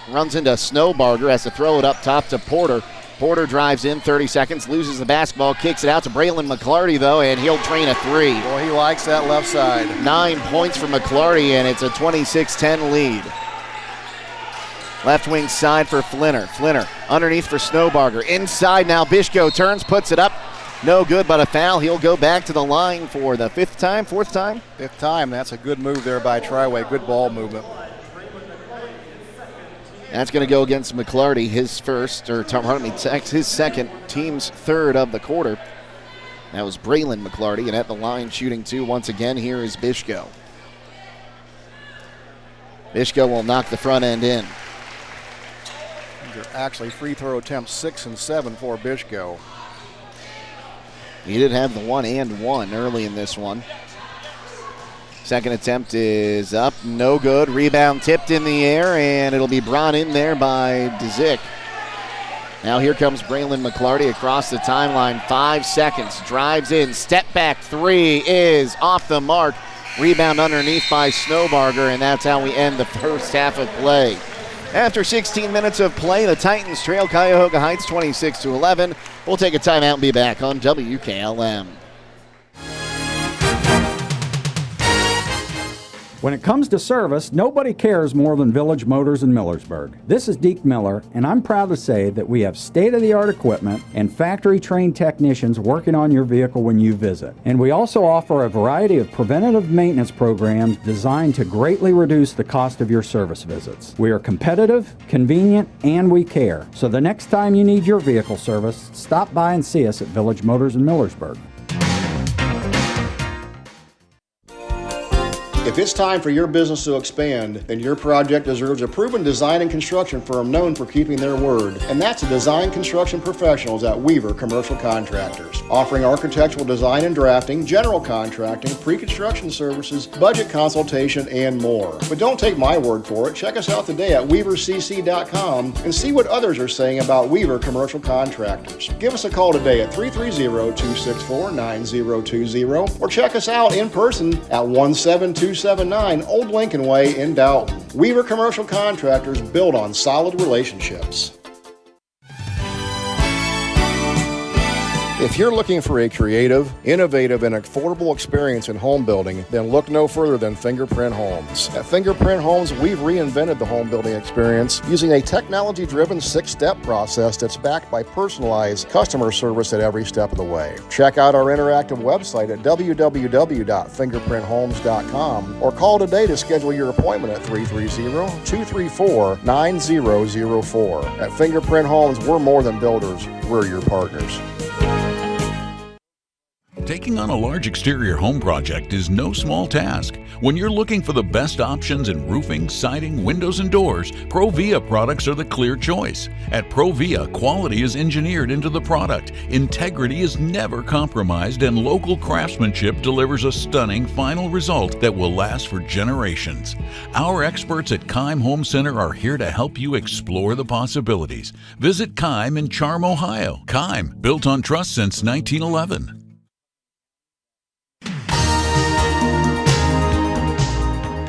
Runs into Snowbarger, has to throw it up top to Porter. Porter drives in, 30 seconds, loses the basketball, kicks it out to Braylon McClarty, though, and he'll drain a three. Boy, he likes that left side. 9 points for McClarty, and it's a 26-10 lead. Left wing side for Flinner. Flinner underneath for Snowbarger. Inside now, Bishko turns, puts it up. No good, but a foul. He'll go back to the line for the fourth time. Fifth time. That's a good move there by Triway. Good ball movement. That's going to go against McClarty, his second, team's third of the quarter. That was Braylon McClarty, and at the line shooting two once again, here is Bishko. Bishko will knock the front end in. These are actually free throw attempts 6 and 7 for Bishko. He did have the 1 and 1 early in this one. Second attempt is up, no good. Rebound tipped in the air, and it'll be brought in there by Dzik. Now here comes Braylon McClarty across the timeline. 5 seconds, drives in, step back three is off the mark. Rebound underneath by Snowbarger, and that's how we end the first half of play. After 16 minutes of play, the Titans trail Cuyahoga Heights 26-11. We'll take a timeout and be back on WKLM. When it comes to service, nobody cares more than Village Motors in Millersburg. This is Deke Miller, and I'm proud to say that we have state-of-the-art equipment and factory-trained technicians working on your vehicle when you visit. And we also offer a variety of preventative maintenance programs designed to greatly reduce the cost of your service visits. We are competitive, convenient, and we care. So the next time you need your vehicle service, stop by and see us at Village Motors in Millersburg. If it's time for your business to expand, then your project deserves a proven design and construction firm known for keeping their word. And that's the Design Construction Professionals at Weaver Commercial Contractors, offering architectural design and drafting, general contracting, pre-construction services, budget consultation, and more. But don't take my word for it. Check us out today at weavercc.com and see what others are saying about Weaver Commercial Contractors. Give us a call today at 330-264-9020 or check us out in person at 17279 Old Lincoln Way in Dalton. Weaver Commercial Contractors build on solid relationships. If you're looking for a creative, innovative, and affordable experience in home building, then look no further than Fingerprint Homes. At Fingerprint Homes, we've reinvented the home building experience using a technology-driven 6-step process that's backed by personalized customer service at every step of the way. Check out our interactive website at www.fingerprinthomes.com or call today to schedule your appointment at 330-234-9004. At Fingerprint Homes, we're more than builders, we're your partners. Take Taking on a large exterior home project is no small task. When you're looking for the best options in roofing, siding, windows, and doors, Provia products are the clear choice. At Provia, quality is engineered into the product, integrity is never compromised, and local craftsmanship delivers a stunning final result that will last for generations. Our experts at Keim Home Center are here to help you explore the possibilities. Visit Keim in Charm, Ohio. Keim, built on trust since 1911.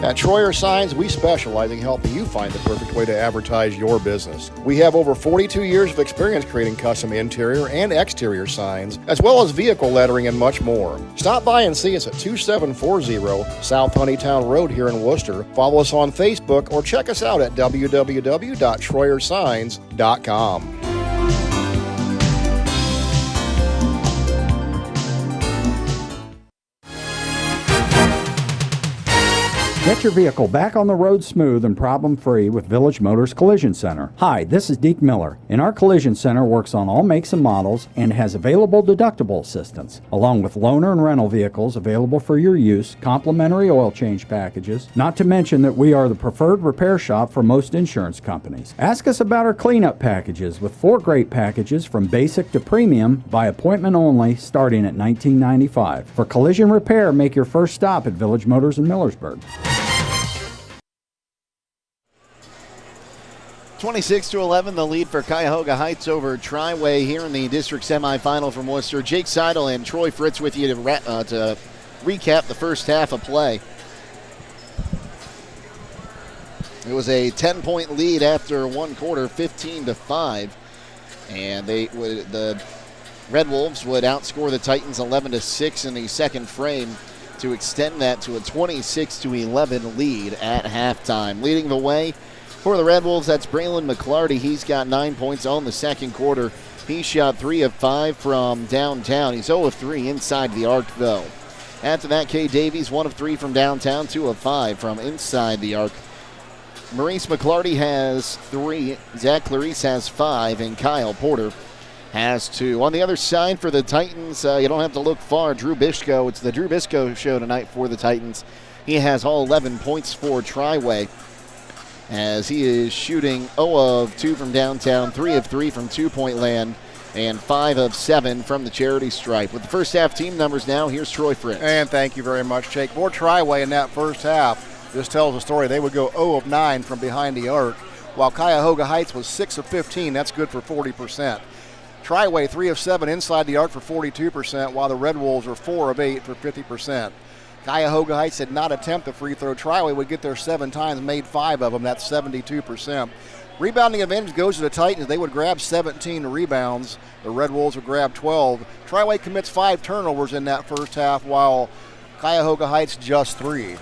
At Troyer Signs, we specialize in helping you find the perfect way to advertise your business. We have over 42 years of experience creating custom interior and exterior signs, as well as vehicle lettering and much more. Stop by and see us at 2740 South Honeytown Road here in Wooster. Follow us on Facebook or check us out at www.troyersigns.com. Get your vehicle back on the road smooth and problem-free with Village Motors Collision Center. Hi, this is Deke Miller, and our Collision Center works on all makes and models and has available deductible assistance, along with loaner and rental vehicles available for your use, complimentary oil change packages, not to mention that we are the preferred repair shop for most insurance companies. Ask us about our cleanup packages with 4 great packages from basic to premium by appointment only starting at $19.95. For collision repair, make your first stop at Village Motors in Millersburg. 26-11, the lead for Cuyahoga Heights over Triway here in the district semifinal from Wooster. Jake Seidel and Troy Fritz with you to recap the first half of play. It was a 10-point lead after one quarter, 15-5, and the Red Wolves would outscore the Titans 11-6 in the second frame to extend that to a 26-11 lead at halftime. Leading the way for the Red Wolves, that's Braylon McClarty. He's got 9 points on the second quarter. He shot 3 of 5 from downtown. He's 0 of 3 inside the arc, though. After that, Kay Davies, 1 of 3 from downtown, 2 of 5 from inside the arc. Maurice McClarty has 3, Zach Clarice has 5, and Kyle Porter has 2. On the other side for the Titans, you don't have to look far. Drew Bishko, it's the Drew Bishko show tonight for the Titans. He has all 11 points for Triway, as he is shooting 0 of 2 from downtown, 3 of 3 from two-point land, and 5 of 7 from the charity stripe. With the first half team numbers now, here's Troy Fritz. And thank you very much, Jake. For Triway in that first half, this tells a story. They would go 0 of 9 from behind the arc, while Cuyahoga Heights was 6 of 15. That's good for 40%. Triway 3 of 7 inside the arc for 42%, while the Red Wolves are 4 of 8 for 50%. Cuyahoga Heights did not attempt the free throw. Triway would get there 7 times, made 5 of them. That's 72%. Rebounding advantage goes to the Titans. They would grab 17 rebounds. The Red Wolves would grab 12. Triway commits 5 turnovers in that first half, while Cuyahoga Heights just 3.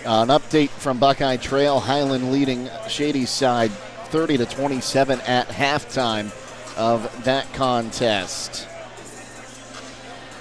An update from Buckeye Trail. Highland leading Shady's side 30-27 at halftime of that contest.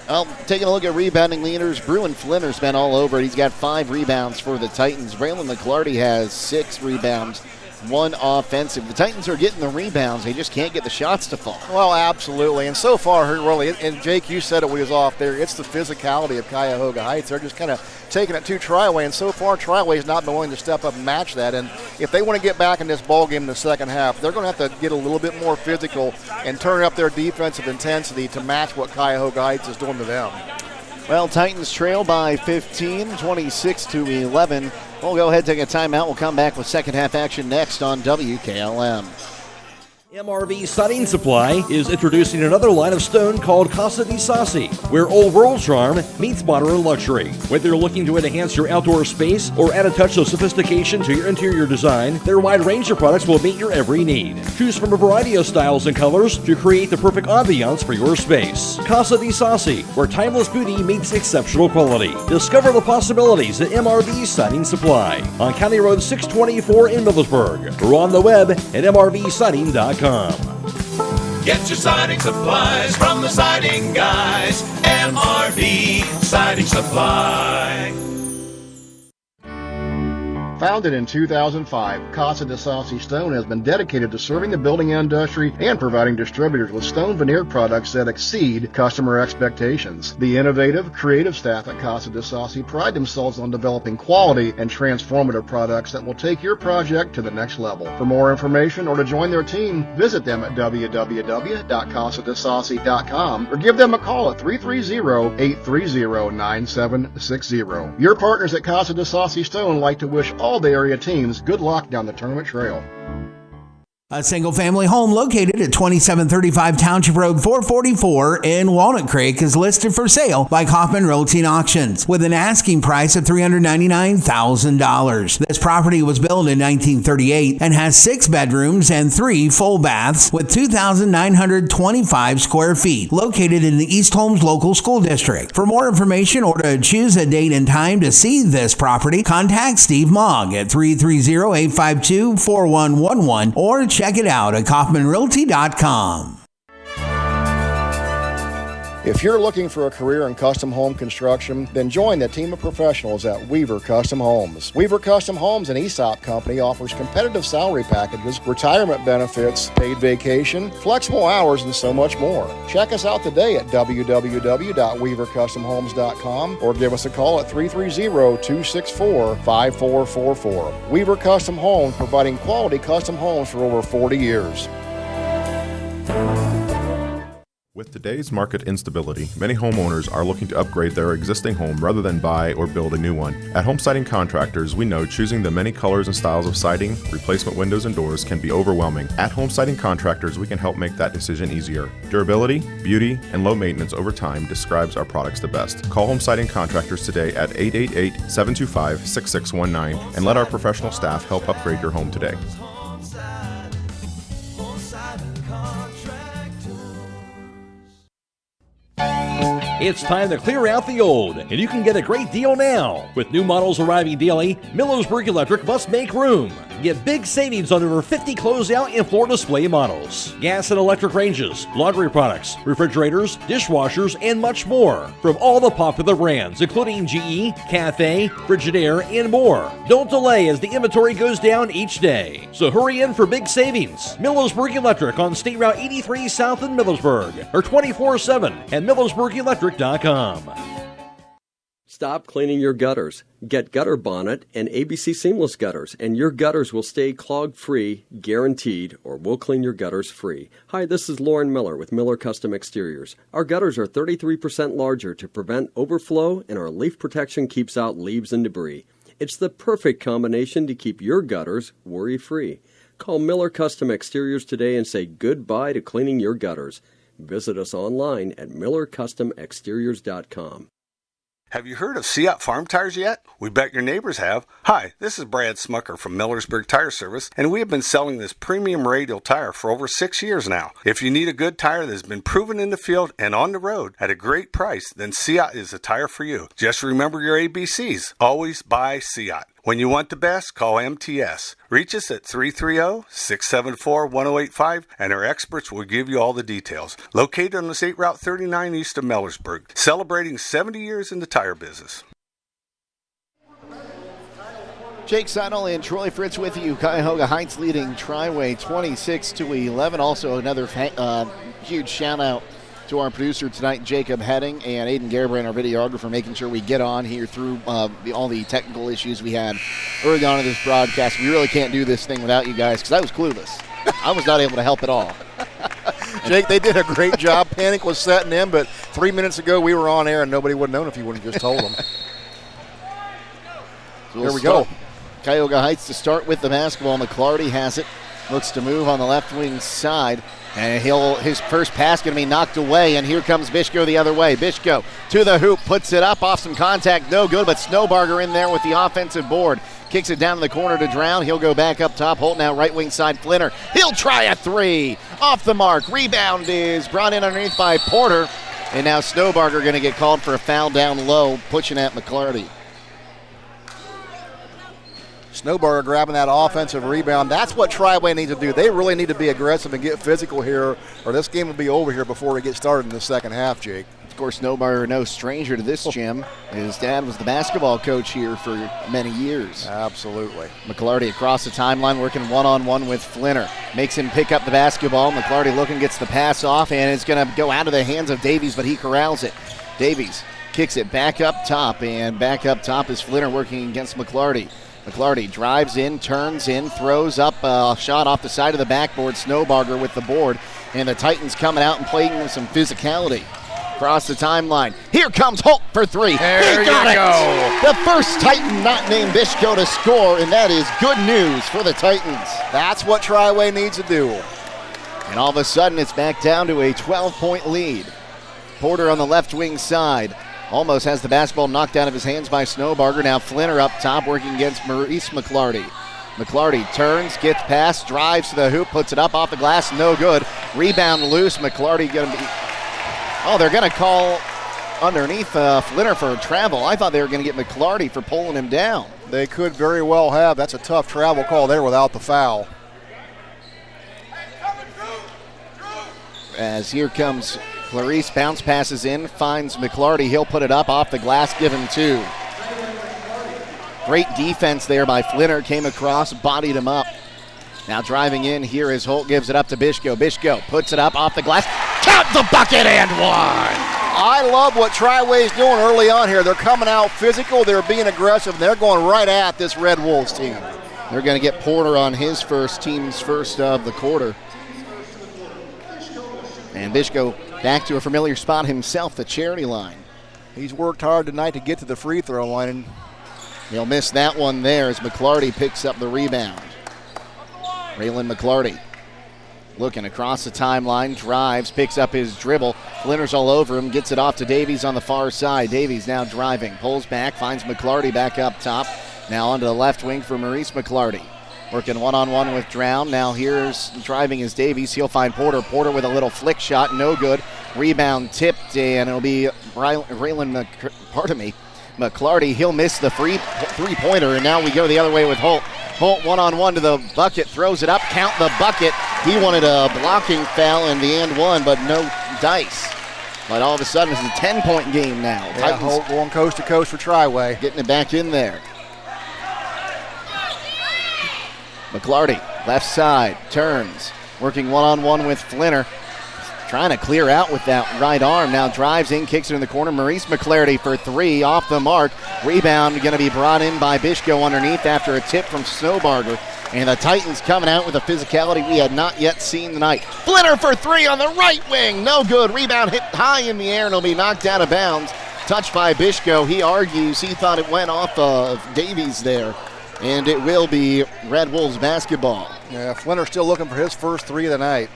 Well, taking a look at rebounding leaders, Bruin Flinner's been all over it. He's got 5 rebounds for the Titans. Braylon McClarty has 6 rebounds, 1 offensive. The Titans are getting the rebounds. They just can't get the shots to fall. Well, absolutely. And so far, really, and Jake, you said it when he was off there, it's the physicality of Cuyahoga Heights. They're just kind of taking it to Triway, and so far Triway's not been willing to step up and match that. And if they want to get back in this ball game in the second half, they're going to have to get a little bit more physical and turn up their defensive intensity to match what Cuyahoga Heights is doing to them. Well, Titans trail by 15, 26-11. We'll go ahead and take a timeout. We'll come back with second half action next on WKLM. MRV Siding Supply is introducing another line of stone called Casa di Sassi, where old world charm meets modern luxury. Whether you're looking to enhance your outdoor space or add a touch of sophistication to your interior design, their wide range of products will meet your every need. Choose from a variety of styles and colors to create the perfect ambiance for your space. Casa di Sassi, where timeless beauty meets exceptional quality. Discover the possibilities at MRV Siding Supply on County Road 624 in Millersburg, or on the web at mrvsiding.com. Get your siding supplies from the siding guys. MRV Siding Supply. Founded in 2005, Casa de Saucy Stone has been dedicated to serving the building industry and providing distributors with stone veneer products that exceed customer expectations. The innovative, creative staff at Casa de Saucy pride themselves on developing quality and transformative products that will take your project to the next level. For more information or to join their team, visit them at www.casadesaucy.com or give them a call at 330-830-9760. Your partners at Casa de Saucy Stone like to wish all the area teams good luck down the tournament trail. A single-family home located at 2735 Township Road 444 in Walnut Creek is listed for sale by Kaufman Realty and Auctions with an asking price of $399,000. This property was built in 1938 and has 6 bedrooms and 3 full baths with 2,925 square feet, located in the East Holmes Local School District. For more information or to choose a date and time to see this property, contact Steve Mogg at 330-852-4111 or check it out at KaufmanRealty.com. If you're looking for a career in custom home construction, then join the team of professionals at Weaver Custom Homes. Weaver Custom Homes, an ESOP company, offers competitive salary packages, retirement benefits, paid vacation, flexible hours, and so much more. Check us out today at www.weavercustomhomes.com or give us a call at 330-264-5444. Weaver Custom Homes, providing quality custom homes for over 40 years. With today's market instability, many homeowners are looking to upgrade their existing home rather than buy or build a new one. At Home Siding Contractors, we know choosing the many colors and styles of siding, replacement windows, and doors can be overwhelming. At Home Siding Contractors, we can help make that decision easier. Durability, beauty, and low maintenance over time describes our products the best. Call Home Siding Contractors today at 888-725-6619 and let our professional staff help upgrade your home today. It's time to clear out the old, and you can get a great deal now. With new models arriving daily, Millersburg Electric must make room. Get big savings on over 50 closeout and floor display models. Gas and electric ranges, laundry products, refrigerators, dishwashers, and much more. From all the popular brands, including GE, Cathay, Frigidaire, and more. Don't delay as the inventory goes down each day. So hurry in for big savings. Millersburg Electric on State Route 83 South in Millersburg, or 24/7 at millersburgelectric.com. Stop cleaning your gutters. Get Gutter Bonnet and ABC Seamless Gutters, and your gutters will stay clog-free, guaranteed, or we'll clean your gutters free. Hi, this is Lauren Miller with Miller Custom Exteriors. Our gutters are 33% larger to prevent overflow, and our leaf protection keeps out leaves and debris. It's the perfect combination to keep your gutters worry-free. Call Miller Custom Exteriors today and say goodbye to cleaning your gutters. Visit us online at millercustomexteriors.com. Have you heard of Seat Farm Tires yet? We bet your neighbors have. Hi, this is Brad Smucker from Millersburg Tire Service, and we have been selling this premium radial tire for over 6 years now. If you need a good tire that's been proven in the field and on the road at a great price, then Seat is the tire for you. Just remember your ABCs. Always buy Seat. When you want the best, call MTS. Reach us at 330-674-1085, and our experts will give you all the details. Located on the State Route 39 east of Millersburg, celebrating 70 years in the tire business. Jake Seidel and Troy Fritz with you. Cuyahoga Heights leading Triway 26-11. Also another huge shout out to our producer tonight, Jacob Heading, and Aidan Garabrandt, our videographer, making sure we get on here through all the technical issues we had early on in this broadcast. We really can't do this thing without you guys because I was clueless. I was not able to help at all. Jake, they did a great job. Panic was setting in, but 3 minutes ago we were on air and nobody would have known if you wouldn't have just told them. So there we go. Cuyahoga Heights to start with the basketball. McClarty has it. Looks to move on the left wing side. And his first pass going to be knocked away, and here comes Bishko the other way. Bishko to the hoop, puts it up off some contact, no good, but Snowbarger in there with the offensive board. Kicks it down to the corner to Drown. He'll go back up top. Holt now right wing side. Flinner. He'll try a three. Off the mark. Rebound is brought in underneath by Porter. And now Snowbarger going to get called for a foul down low, pushing at McClarty. Snowbarger grabbing that offensive rebound. That's what Triway needs to do. They really need to be aggressive and get physical here, or this game will be over here before we get started in the second half, Jake. Of course, Snowbarger, no stranger to this gym. His dad was the basketball coach here for many years. Absolutely. McClarty across the timeline working one-on-one with Flinner. Makes him pick up the basketball. McClarty looking, gets the pass off, and it's going to go out of the hands of Davies, but he corrals it. Davies kicks it back up top, and back up top is Flinner working against McClarty. McClarty drives in, turns in, throws up a shot off the side of the backboard. Snowbarger with the board, and the Titans coming out and playing with some physicality. Across the timeline. Here comes Holt for three. There he got you it. go. The first Titan not named Bishko to score, and that is good news for the Titans. That's what Triway needs to do. And all of a sudden, it's back down to a 12-point lead. Porter on the left wing side almost has the basketball knocked out of his hands by Snowbarger. Now Flinner up top working against Maurice McClarty. McClarty turns, gets past, drives to the hoop, puts it up off the glass, no good. Rebound loose. McClarty going to be... Oh, they're going to call underneath Flinner for travel. I thought they were going to get McClarty for pulling him down. They could very well have. That's a tough travel call there without the foul. As here comes Clarice, bounce passes in, finds McClarty. He'll put it up off the glass, give him two. Great defense there by Flinner. Came across, bodied him up. Now driving in here is Holt, gives it up to Bishko. Bishko puts it up off the glass. Count the bucket and one. I love what Triway's doing early on here. They're coming out physical, they're being aggressive, and they're going right at this Red Wolves team. They're going to get Porter on his team's first of the quarter. And Bishko back to a familiar spot himself, the charity line. He's worked hard tonight to get to the free throw line. And he'll miss that one there as McClarty picks up the rebound. Raylan McClarty looking across the timeline, drives, picks up his dribble. Flinner's all over him, gets it off to Davies on the far side. Davies now driving, pulls back, finds McClarty back up top. Now onto the left wing for Maurice McClarty. Working one-on-one with Drown. Now here's driving is Davies. He'll find Porter. Porter with a little flick shot, no good. Rebound tipped, and it'll be Raylan McClarty. He'll miss the three-pointer, and now we go the other way with Holt. Holt one-on-one to the bucket, throws it up, count the bucket. He wanted a blocking foul in the and one, but no dice. But all of a sudden, it's a 10-point game now. Yeah, Titans Holt going coast to coast for Triway. getting it back in there. McClarty, left side, turns, working one-on-one with Flinner. Trying to clear out with that right arm. Now drives in, kicks it in the corner. Maurice McClarty for three, off the mark. Rebound going to be brought in by Bishko underneath after a tip from Snowbarger. And the Titans coming out with a physicality we had not yet seen tonight. Flinner for three on the right wing. No good. Rebound hit high in the air and it'll be knocked out of bounds. Touched by Bishko. He argues he thought it went off of Davies there. And it will be Red Wolves basketball. Yeah, Flinner still looking for his first three of the night.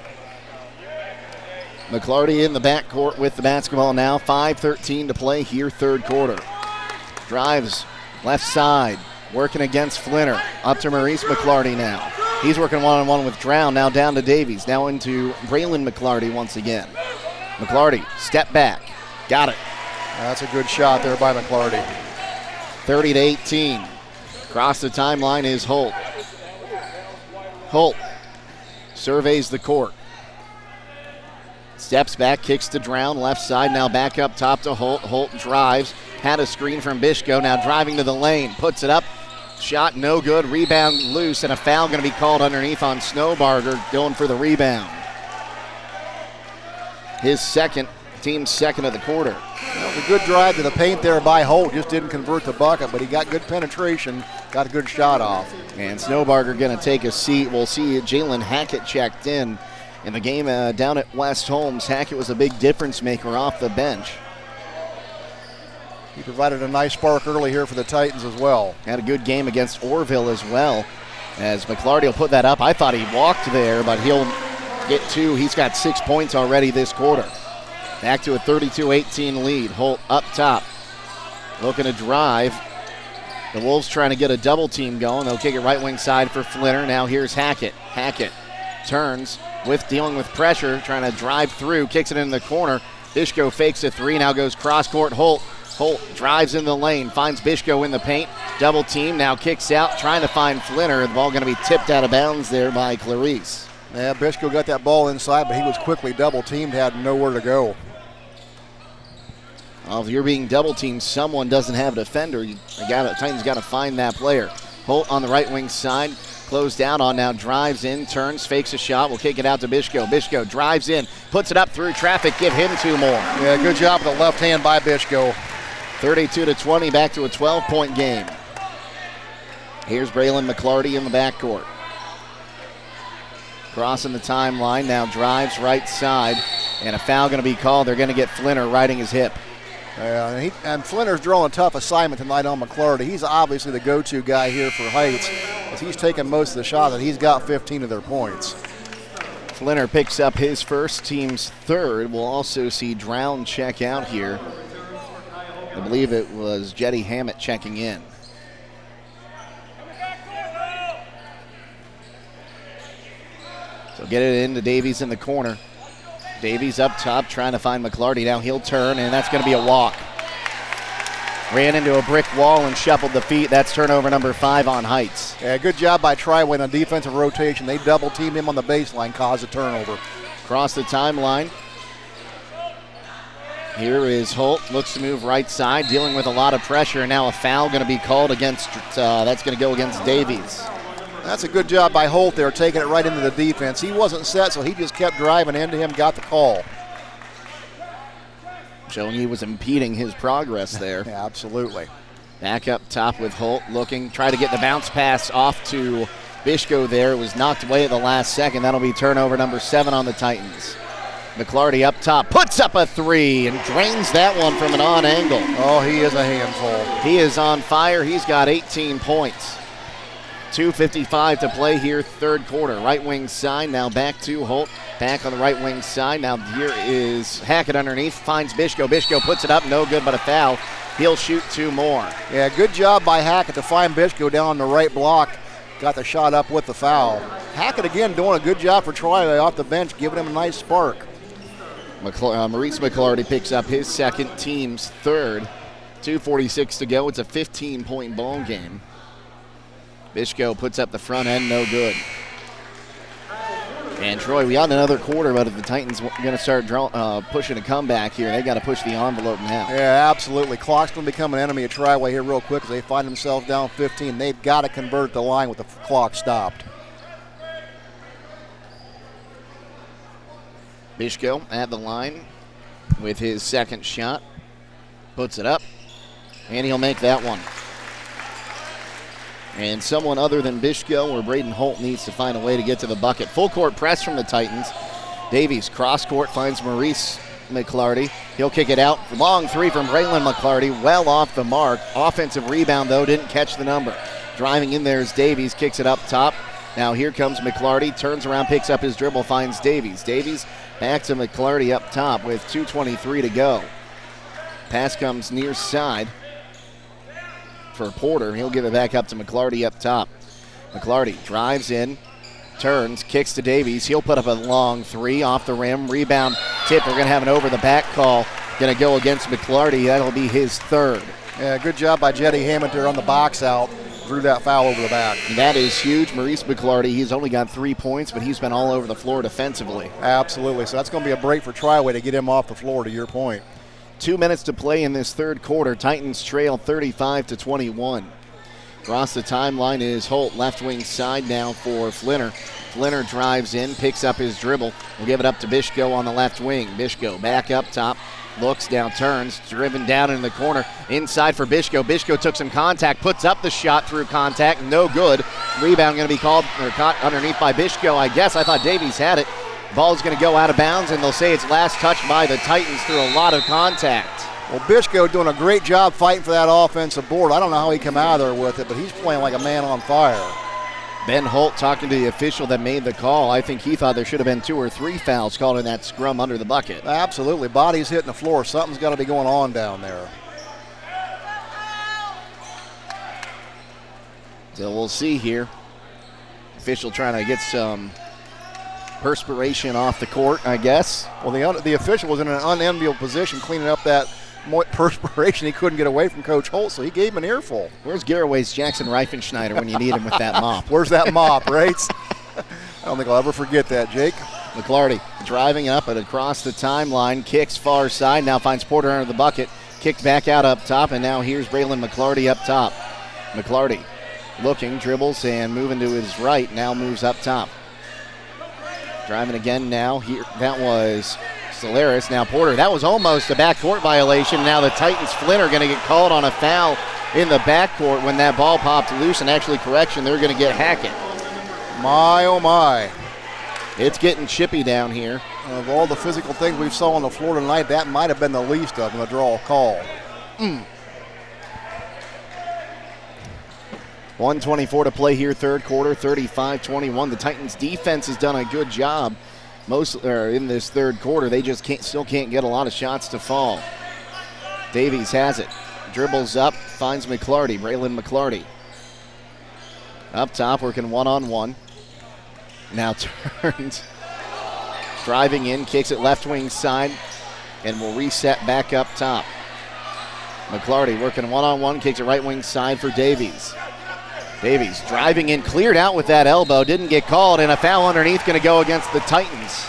McClarty in the backcourt with the basketball now. 5:13 to play here, third quarter. Drives left side, working against Flinner. Up to Maurice McClarty now. He's working one-on-one with Drown. Now down to Davies. Now into Braylon McClarty once again. McClarty, step back. Got it. That's a good shot there by McClarty. 30-18. Across the timeline is Holt. Holt surveys the court. Steps back, kicks to Drown, left side, now back up top to Holt. Holt drives, had a screen from Bishko, now driving to the lane, puts it up, shot no good, rebound loose, and a foul going to be called underneath on Snowbarger, going for the rebound. His second, team's second of the quarter. That was a good drive to the paint there by Holt, just didn't convert the bucket, but he got good penetration, got a good shot off. And Snowbarger going to take a seat. We'll see Jalen Hackett checked in the game down at West Holmes. Hackett was a big difference maker off the bench. He provided a nice spark early here for the Titans as well. Had a good game against Orville as well. As McClarty will put that up. I thought he walked there, but he'll get two. He's got 6 points already this quarter. Back to a 32-18 lead. Holt up top. Looking to drive. The Wolves trying to get a double team going. They'll kick it right wing side for Flinner. Now here's Hackett. Hackett turns with dealing with pressure, trying to drive through, kicks it in the corner. Bishko fakes a three, now goes cross court. Holt drives in the lane, finds Bishko in the paint. Double team, now kicks out, trying to find Flinner. The ball going to be tipped out of bounds there by Clarice. Yeah, Bishko got that ball inside, but he was quickly double teamed, had nowhere to go. Well, if you're being double teamed, someone doesn't have a defender. Titans got to find that player. Holt on the right wing side, closed down on now, drives in, turns, fakes a shot, will kick it out to Bishko. Bishko drives in, puts it up through traffic, give him 2 more. Yeah, good job with the left hand by Bishko. 32-20, back to a 12-point game. Here's Braylon McClarty in the backcourt. Crossing the timeline, now drives right side, and a foul going to be called. They're going to get Flinner riding his hip. Yeah, and Flinner's drawing a tough assignment tonight on McClarty. He's obviously the go-to guy here for Heights, as he's taking most of the shots, and he's got 15 of their points. Flinner picks up his first, team's third. We'll also see Drown check out here. I believe it was Jetty Hammett checking in. So get it into Davies in the corner. Davies up top trying to find McClarty. Now he'll turn, and that's going to be a walk. Ran into a brick wall and shuffled the feet. That's turnover number 5 on Heights. Yeah, good job by Triway on defensive rotation. They double-teamed him on the baseline, caused a turnover. Across the timeline. Here is Holt, looks to move right side, dealing with a lot of pressure, and now a foul going to be called against, that's going to go against Davies. That's a good job by Holt there, taking it right into the defense. He wasn't set, so he just kept driving into him, got the call. Showing he was impeding his progress there. Yeah, absolutely. Back up top with Holt looking, try to get the bounce pass off to Bishko there. It was knocked away at the last second. That'll be turnover number 7 on the Titans. McClarty up top, puts up a 3 and drains that one from an on angle. Oh, he is a handful. He is on fire. He's got 18 points. 2:55 to play here, third quarter. Right wing side, now back to Holt. Back on the right wing side. Now here is Hackett underneath, finds Bishko. Bishko puts it up, no good but a foul. He'll shoot 2 more. Yeah, good job by Hackett to find Bishko down on the right block. Got the shot up with the foul. Hackett again doing a good job for Troy off the bench, giving him a nice spark. Maurice McClarty picks up his second, team's third. 2:46 to go. It's a 15-point ball game. Bishko puts up the front end, no good. And Troy, we got another quarter, but if the Titans are going to start pushing a comeback here, they got to push the envelope now. Yeah, absolutely. Clock's going to become an enemy of Triway here real quick as they find themselves down 15. They've got to convert the line with the clock stopped. Bishko at the line with his second shot. Puts it up, and he'll make that one. And someone other than Bishko or Braden Holt needs to find a way to get to the bucket. Full court press from the Titans. Davies cross court finds Maurice McClarty. He'll kick it out. Long 3 from Braylon McClarty, well off the mark. Offensive rebound, though, didn't catch the number. Driving in there is Davies, kicks it up top. Now here comes McClarty, turns around, picks up his dribble, finds Davies. Davies back to McClarty up top with 2:23 to go. Pass comes near side for Porter. He'll give it back up to McClarty up top. McClarty drives in, turns, kicks to Davies. He'll put up a long 3 off the rim. Rebound tip. We're going to have an over-the-back call. Going to go against McClarty. That'll be his third. Yeah, good job by Jetty Hammond there on the box out. Drew that foul over the back. That is huge. Maurice McClarty, he's only got 3 points, but he's been all over the floor defensively. Absolutely. So that's going to be a break for Triway to get him off the floor, to your point. 2 minutes to play in this third quarter. Titans trail 35-21. Across the timeline is Holt, left wing side now for Flinner. Flinner drives in, picks up his dribble. We'll give it up to Bishko on the left wing. Bishko back up top, looks down, turns, driven down in the corner. Inside for Bishko. Bishko took some contact, puts up the shot through contact, no good. Rebound going to be called or caught underneath by Bishko, I guess. I thought Davies had it. Ball's going to go out of bounds, and they'll say it's last touched by the Titans through a lot of contact. Well, Bishko doing a great job fighting for that offensive board. I don't know how he came out of there with it, but he's playing like a man on fire. Ben Holt talking to the official that made the call. I think he thought there should have been 2 or 3 fouls called in that scrum under the bucket. Absolutely. Body's hitting the floor. Something's got to be going on down there. So we'll see here. Official trying to get some perspiration off the court, I guess. Well, the official was in an unenviable position cleaning up that perspiration. He couldn't get away from Coach Holt, so he gave him an earful. Where's Garraway's Jackson Reifenschneider when you need him with that mop? Where's that mop, right? I don't think I'll ever forget that, Jake. McClarty driving up and across the timeline, kicks far side, now finds Porter under the bucket. Kicked back out up top, and now here's Braylon McClarty up top. McClarty looking, dribbles, and moving to his right, now moves up top. Driving again now. Here, that was Solaris. Now Porter. That was almost a backcourt violation. Now the Titans Flint are going to get called on a foul in the backcourt when that ball popped loose, and actually, correction, they're going to get Hackett. My, oh my. It's getting chippy down here. Of all the physical things we saw on the floor tonight, that might have been the least of them, a draw call. 1:24 to play here, third quarter, 35-21. The Titans defense has done a good job in this third quarter. They just still can't get a lot of shots to fall. Davies has it. Dribbles up, finds McClarty, Braylon McClarty. Up top, working one-on-one. Now turns. Driving in, kicks it left wing side, and will reset back up top. McClarty working one-on-one, kicks it right wing side for Davies. Davies driving in, cleared out with that elbow, didn't get called, and a foul underneath going to go against the Titans.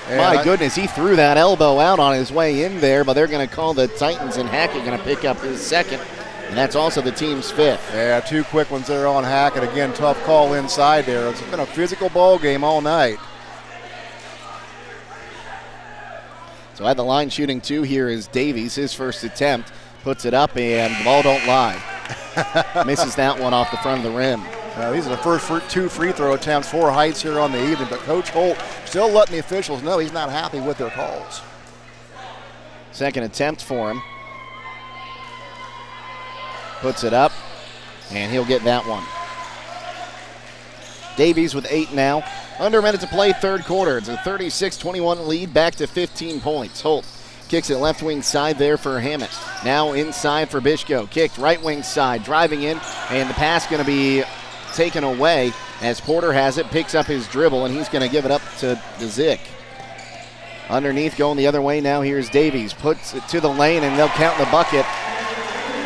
My goodness, he threw that elbow out on his way in there, but they're going to call the Titans, and Hackett going to pick up his second, and that's also the team's fifth. Yeah, two quick ones there on Hackett. Again, tough call inside there. It's been a physical ball game all night. So at the line shooting two here is Davies, his first attempt, puts it up, and the ball don't lie. Misses that one off the front of the rim. These are the first two free throw attempts for Heights here on the evening, but Coach Holt still letting the officials know he's not happy with their calls. Second attempt for him. Puts it up, and he'll get that one. Davies with 8 now. Under a minute to play, third quarter. It's a 36-21 lead, back to 15 points. Holt kicks it left wing side there for Hammett. Now inside for Bishko. Kicked right wing side, driving in, and the pass going to be taken away as Porter has it, picks up his dribble, and he's going to give it up to Zik. Underneath, going the other way now, here's Davies. Puts it to the lane, and they'll count the bucket.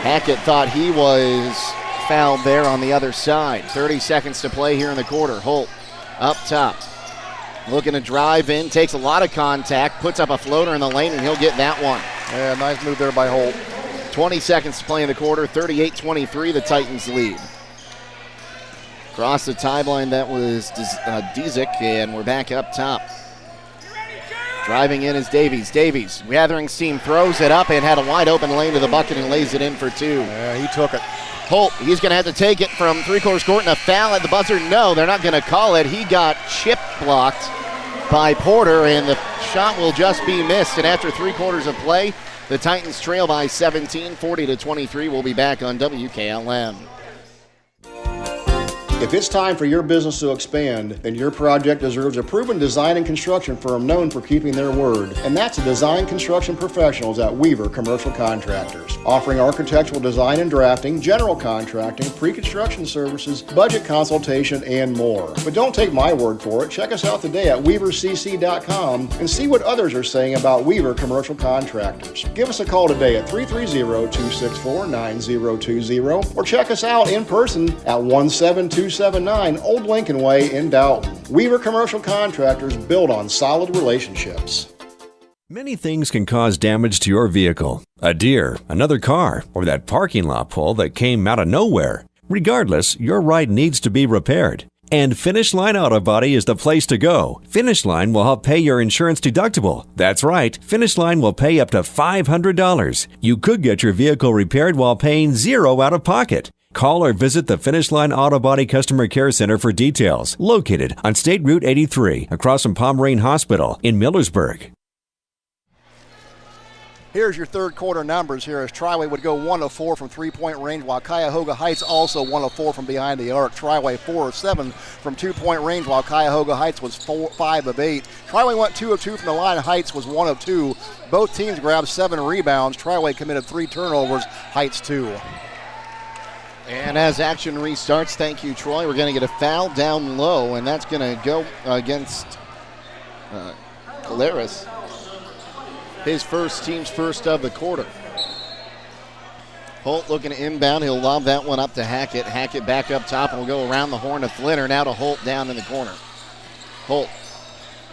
Hackett thought he was fouled there on the other side. 30 seconds to play here in the quarter. Holt up top. Looking to drive in, takes a lot of contact, puts up a floater in the lane, and he'll get that one. Yeah, nice move there by Holt. 20 seconds to play in the quarter, 38-23, the Titans lead. Across the timeline, that was Dizik, and we're back up top. Driving in is Davies. Davies, gathering steam, throws it up and had a wide open lane to the bucket and lays it in for two. Yeah, he took it. Holt, he's going to have to take it from three-quarters court, and a foul at the buzzer. No, they're not going to call it. He got chip blocked by Porter, and the shot will just be missed. And after 3 quarters of play, the Titans trail by 17, 40-23. We'll be back on WKLM. If it's time for your business to expand, then your project deserves a proven design and construction firm known for keeping their word. And that's the Design Construction Professionals at Weaver Commercial Contractors, offering architectural design and drafting, general contracting, pre-construction services, budget consultation, and more. But don't take my word for it. Check us out today at weavercc.com and see what others are saying about Weaver Commercial Contractors. Give us a call today at 330-264-9020 or check us out in person at 17279 Old Lincoln Way in Dalton. Weaver Commercial Contractors build on solid relationships. Many things can cause damage to your vehicle. A deer, another car, or that parking lot pole that came out of nowhere. Regardless, your ride needs to be repaired. And Finish Line Auto Body is the place to go. Finish Line will help pay your insurance deductible. That's right, Finish Line will pay up to $500. You could get your vehicle repaired while paying $0 out of pocket. Call or visit the Finish Line Auto Body Customer Care Center for details. Located on State Route 83, across from Pomerane Hospital in Millersburg. Here's your third quarter numbers here as Triway would go 1 of 4 from three-point range, while Cuyahoga Heights also 1 of 4 from behind the arc. Triway 4 of 7 from two-point range, while Cuyahoga Heights was 5 of 8. Triway went 2 of 2 from the line. Heights was 1 of 2. Both teams grabbed 7 rebounds. Triway committed 3 turnovers. Heights 2. And as action restarts, thank you, Troy, we're going to get a foul down low, and that's going to go against Caleres. His team's first of the quarter. Holt looking to inbound. He'll lob that one up to Hackett. Hackett back up top and will go around the horn to Flinner. Now to Holt down in the corner. Holt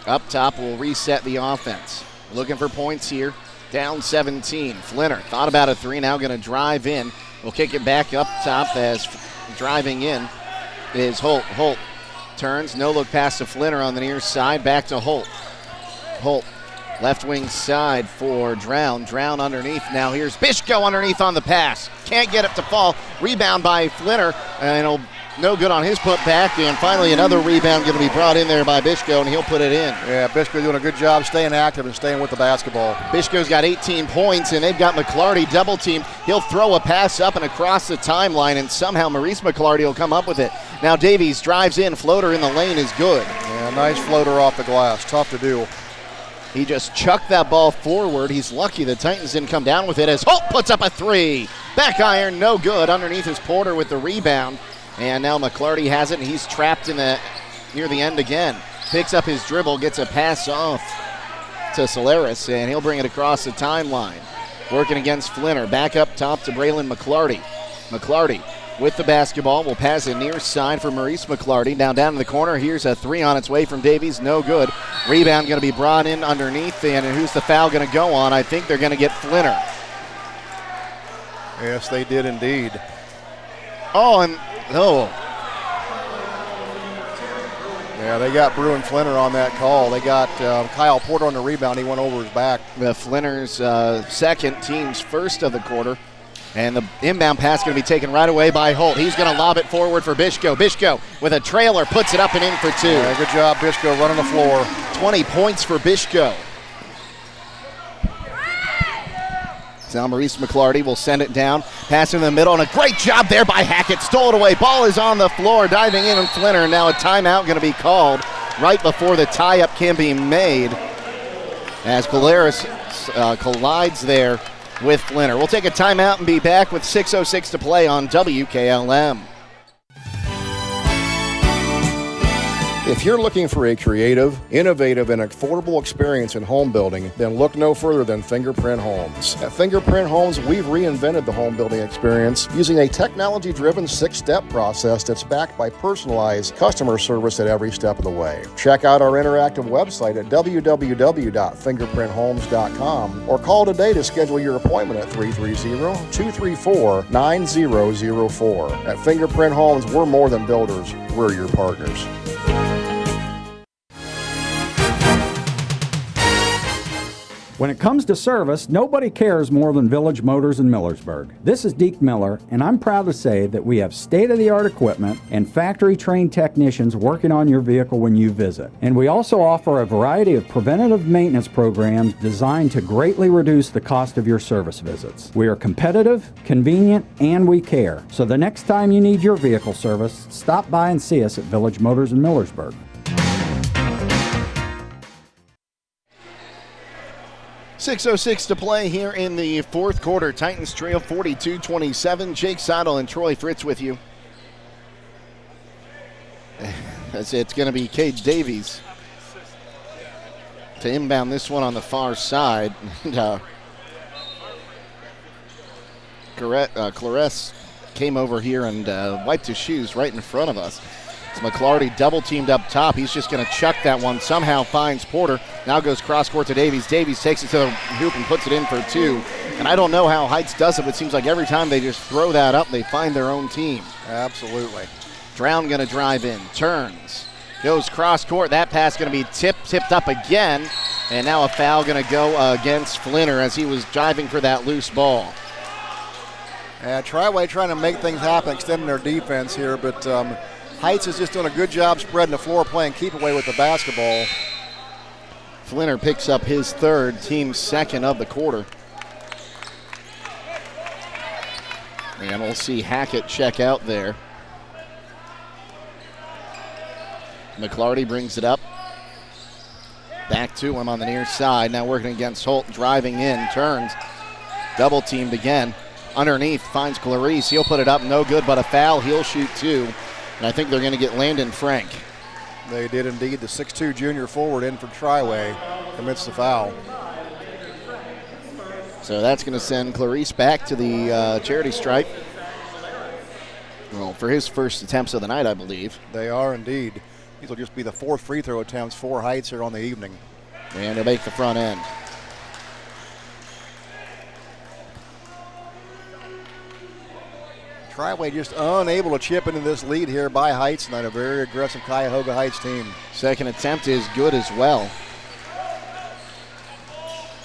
up top will reset the offense. Looking for points here. Down 17. Flinner thought about a three, now going to drive in. We'll kick it back up top as driving in is Holt. Holt turns, no look pass to Flinner on the near side, back to Holt. Holt, left wing side for Drown. Drown underneath. Now here's Bishko underneath on the pass. Can't get it to fall. Rebound by Flinner, and it'll no good on his putback. And finally another rebound going to be brought in there by Bishko, and he'll put it in. Yeah, Bishko doing a good job staying active and staying with the basketball. Bishko's got 18 points, and they've got McClarty double teamed. He'll throw a pass up and across the timeline, and somehow Maurice McClarty will come up with it. Now Davies drives in. Floater in the lane is good. Yeah, nice floater off the glass. Tough to do. He just chucked that ball forward. He's lucky the Titans didn't come down with it as Holt puts up a three. Back iron, no good. Underneath is Porter with the rebound. And now McClarty has it, and he's trapped in near the end again. Picks up his dribble, gets a pass off to Solaris, and he'll bring it across the timeline. Working against Flinner. Back up top to Braylon McClarty. McClarty with the basketball will pass it near side for Maurice McClarty. Now down in the corner, here's a three on its way from Davies, no good. Rebound going to be brought in underneath, and who's the foul going to go on? I think they're going to get Flinner. Yes, they did indeed. Yeah, they got Bruin Flinner on that call. They got Kyle Porter on the rebound. He went over his back. The Flinner's second, team's first of the quarter. And the inbound pass going to be taken right away by Holt. He's going to lob it forward for Bishko. Bishko with a trailer puts it up and in for two. Yeah, good job, Bishko, running the floor. 20 points for Bishko. Now Maurice McClarty will send it down. Pass in the middle, and a great job there by Hackett. Stole it away. Ball is on the floor. Diving in on Flinner. Now a timeout going to be called right before the tie-up can be made as Polaris collides there with Flinner. We'll take a timeout and be back with 6:06 to play on WKLM. If you're looking for a creative, innovative, and affordable experience in home building, then look no further than Fingerprint Homes. At Fingerprint Homes, we've reinvented the home building experience using a technology-driven 6-step process that's backed by personalized customer service at every step of the way. Check out our interactive website at www.fingerprinthomes.com or call today to schedule your appointment at 330-234-9004. At Fingerprint Homes, we're more than builders, we're your partners. When it comes to service, nobody cares more than Village Motors in Millersburg. This is Deke Miller, and I'm proud to say that we have state-of-the-art equipment and factory-trained technicians working on your vehicle when you visit. And we also offer a variety of preventative maintenance programs designed to greatly reduce the cost of your service visits. We are competitive, convenient, and we care. So the next time you need your vehicle service, stop by and see us at Village Motors in Millersburg. 6:06 to play here in the fourth quarter. Titans trail 42-27. Jake Seidel and Troy Fritz with you. It's going to be Cade Davies to inbound this one on the far side. Claress came over here and wiped his shoes right in front of us. It's McClarty double teamed up top. He's just going to chuck that one. Somehow finds Porter. Now goes cross court to Davies. Davies takes it to the hoop and puts it in for two. And I don't know how Heights does it, but it seems like every time they just throw that up, they find their own team. Absolutely. Drown going to drive in. Turns. Goes cross court. That pass going to be tipped up again. And now a foul going to go against Flinner as he was diving for that loose ball. Triway trying to make things happen, extending their defense here, but Heights is just doing a good job spreading the floor, playing keep away with the basketball. Flinner picks up his third, team's second of the quarter. And we'll see Hackett check out there. McClarty brings it up. Back to him on the near side. Now working against Holt, driving in, turns. Double teamed again. Underneath, finds Clarice. He'll put it up, no good, but a foul. He'll shoot two. And I think they're going to get Landon Frank. They did indeed. The 6'2 junior forward in for Triway commits the foul. So that's going to send Clarice back to the charity stripe. Well, for his first attempts of the night, I believe. They are indeed. These will just be the fourth free throw attempts for Heights here on the evening. And he'll make the front end. Triway just unable to chip into this lead here by Heights, and a very aggressive Cuyahoga Heights team. Second attempt is good as well.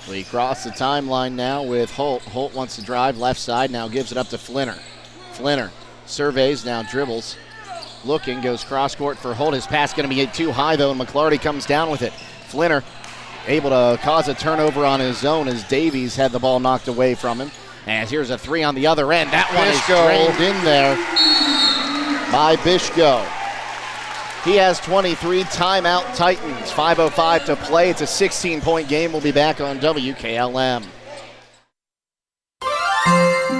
We cross the timeline now with Holt. Holt wants to drive left side, now gives it up to Flinner. Flinner surveys, now dribbles. Looking, goes cross court for Holt. His pass going to be too high though, and McClarty comes down with it. Flinner able to cause a turnover on his own as Davies had the ball knocked away from him. And here's a three on the other end. That one is drained in there by Bishko. He has 23. Timeout Titans. 5:05 to play. It's a 16-point game. We'll be back on WKLM.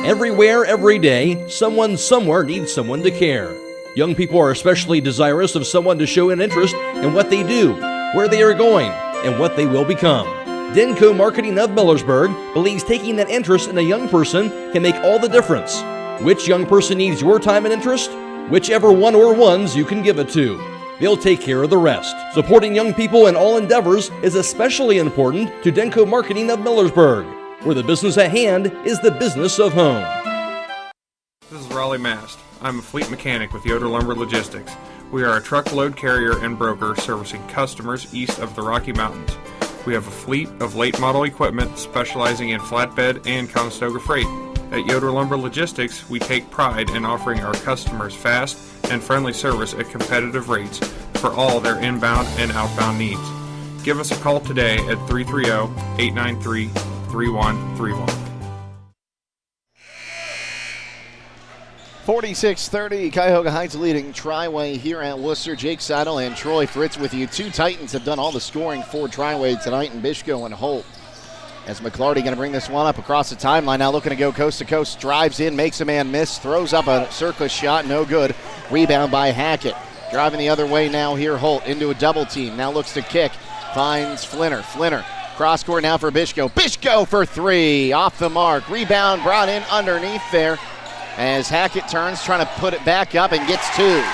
Everywhere, every day, someone somewhere needs someone to care. Young people are especially desirous of someone to show an interest in what they do, where they are going, and what they will become. Denko Marketing of Millersburg believes taking that interest in a young person can make all the difference. Which young person needs your time and interest? Whichever one or ones you can give it to. They'll take care of the rest. Supporting young people in all endeavors is especially important to Denko Marketing of Millersburg, where the business at hand is the business of home. This is Raleigh Mast. I'm a fleet mechanic with Yoder Lumber Logistics. We are a truckload carrier and broker servicing customers east of the Rocky Mountains. We have a fleet of late model equipment specializing in flatbed and Conestoga freight. At Yoder Lumber Logistics, we take pride in offering our customers fast and friendly service at competitive rates for all their inbound and outbound needs. Give us a call today at 330-893-3131. 46-30, Cuyahoga Heights leading Triway here at Wooster. Jake Seidel and Troy Fritz with you. Two Titans have done all the scoring for Triway tonight, and Bishko and Holt. As McClarty going to bring this one up across the timeline, now looking to go coast to coast, drives in, makes a man miss, throws up a circus shot, no good. Rebound by Hackett. Driving the other way now here, Holt into a double team. Now looks to kick, finds Flinner. Flinner, cross court now for Bishko. Bishko for three, off the mark. Rebound brought in underneath there as Hackett turns, trying to put it back up and gets two.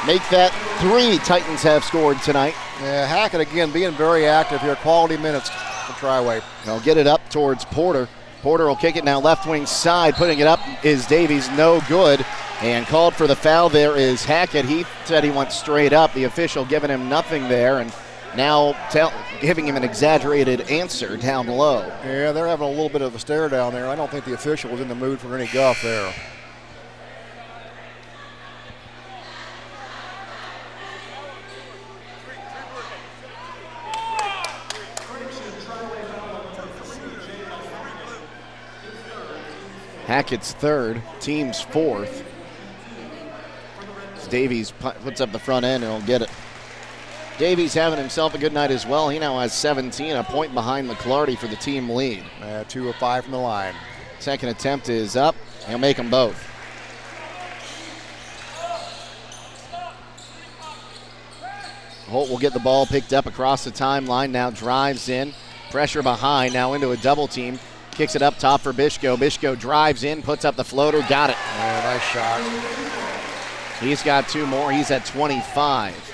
Make that three Titans have scored tonight. Yeah, Hackett again being very active here, quality minutes for Triway. They'll get it up towards Porter. Porter will kick it now left wing side. Putting it up is Davies, no good. And called for the foul there is Hackett. He said he went straight up. The official giving him nothing there and now giving him an exaggerated answer down low. Yeah, they're having a little bit of a stare down there. I don't think the official was in the mood for any guff there. Hackett's third, team's fourth. As Davies puts up the front end and he'll get it. Davies having himself a good night as well. He now has 17, a point behind McClarty for the team lead. 2 of 5 from the line. Second attempt is up. He'll make them both. Holt will get the ball picked up across the timeline. Now drives in. Pressure behind. Now into a double team. Kicks it up top for Bishko. Bishko drives in, puts up the floater, got it. Nice shot. He's got two more. He's at 25.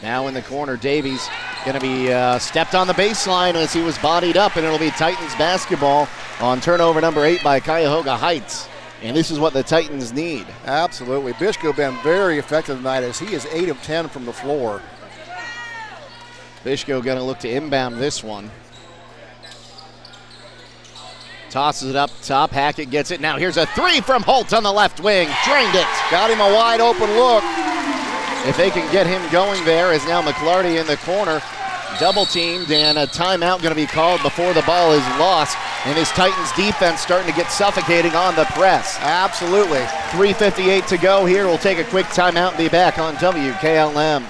Now in the corner, Davies going to be stepped on the baseline as he was bodied up, and it'll be Titans basketball on turnover number 8 by Cuyahoga Heights. And this is what the Titans need. Absolutely. Bishko been very effective tonight as he is 8 of 10 from the floor. Bishko going to look to inbound this one. Tosses it up top. Hackett gets it. Now here's a three from Holt on the left wing. Drained it. Got him a wide open look. If they can get him going there, is now McClarty in the corner. Double teamed, and a timeout going to be called before the ball is lost. And this Titans defense starting to get suffocating on the press. Absolutely. 3:58 to go here. We'll take a quick timeout and be back on WKLM.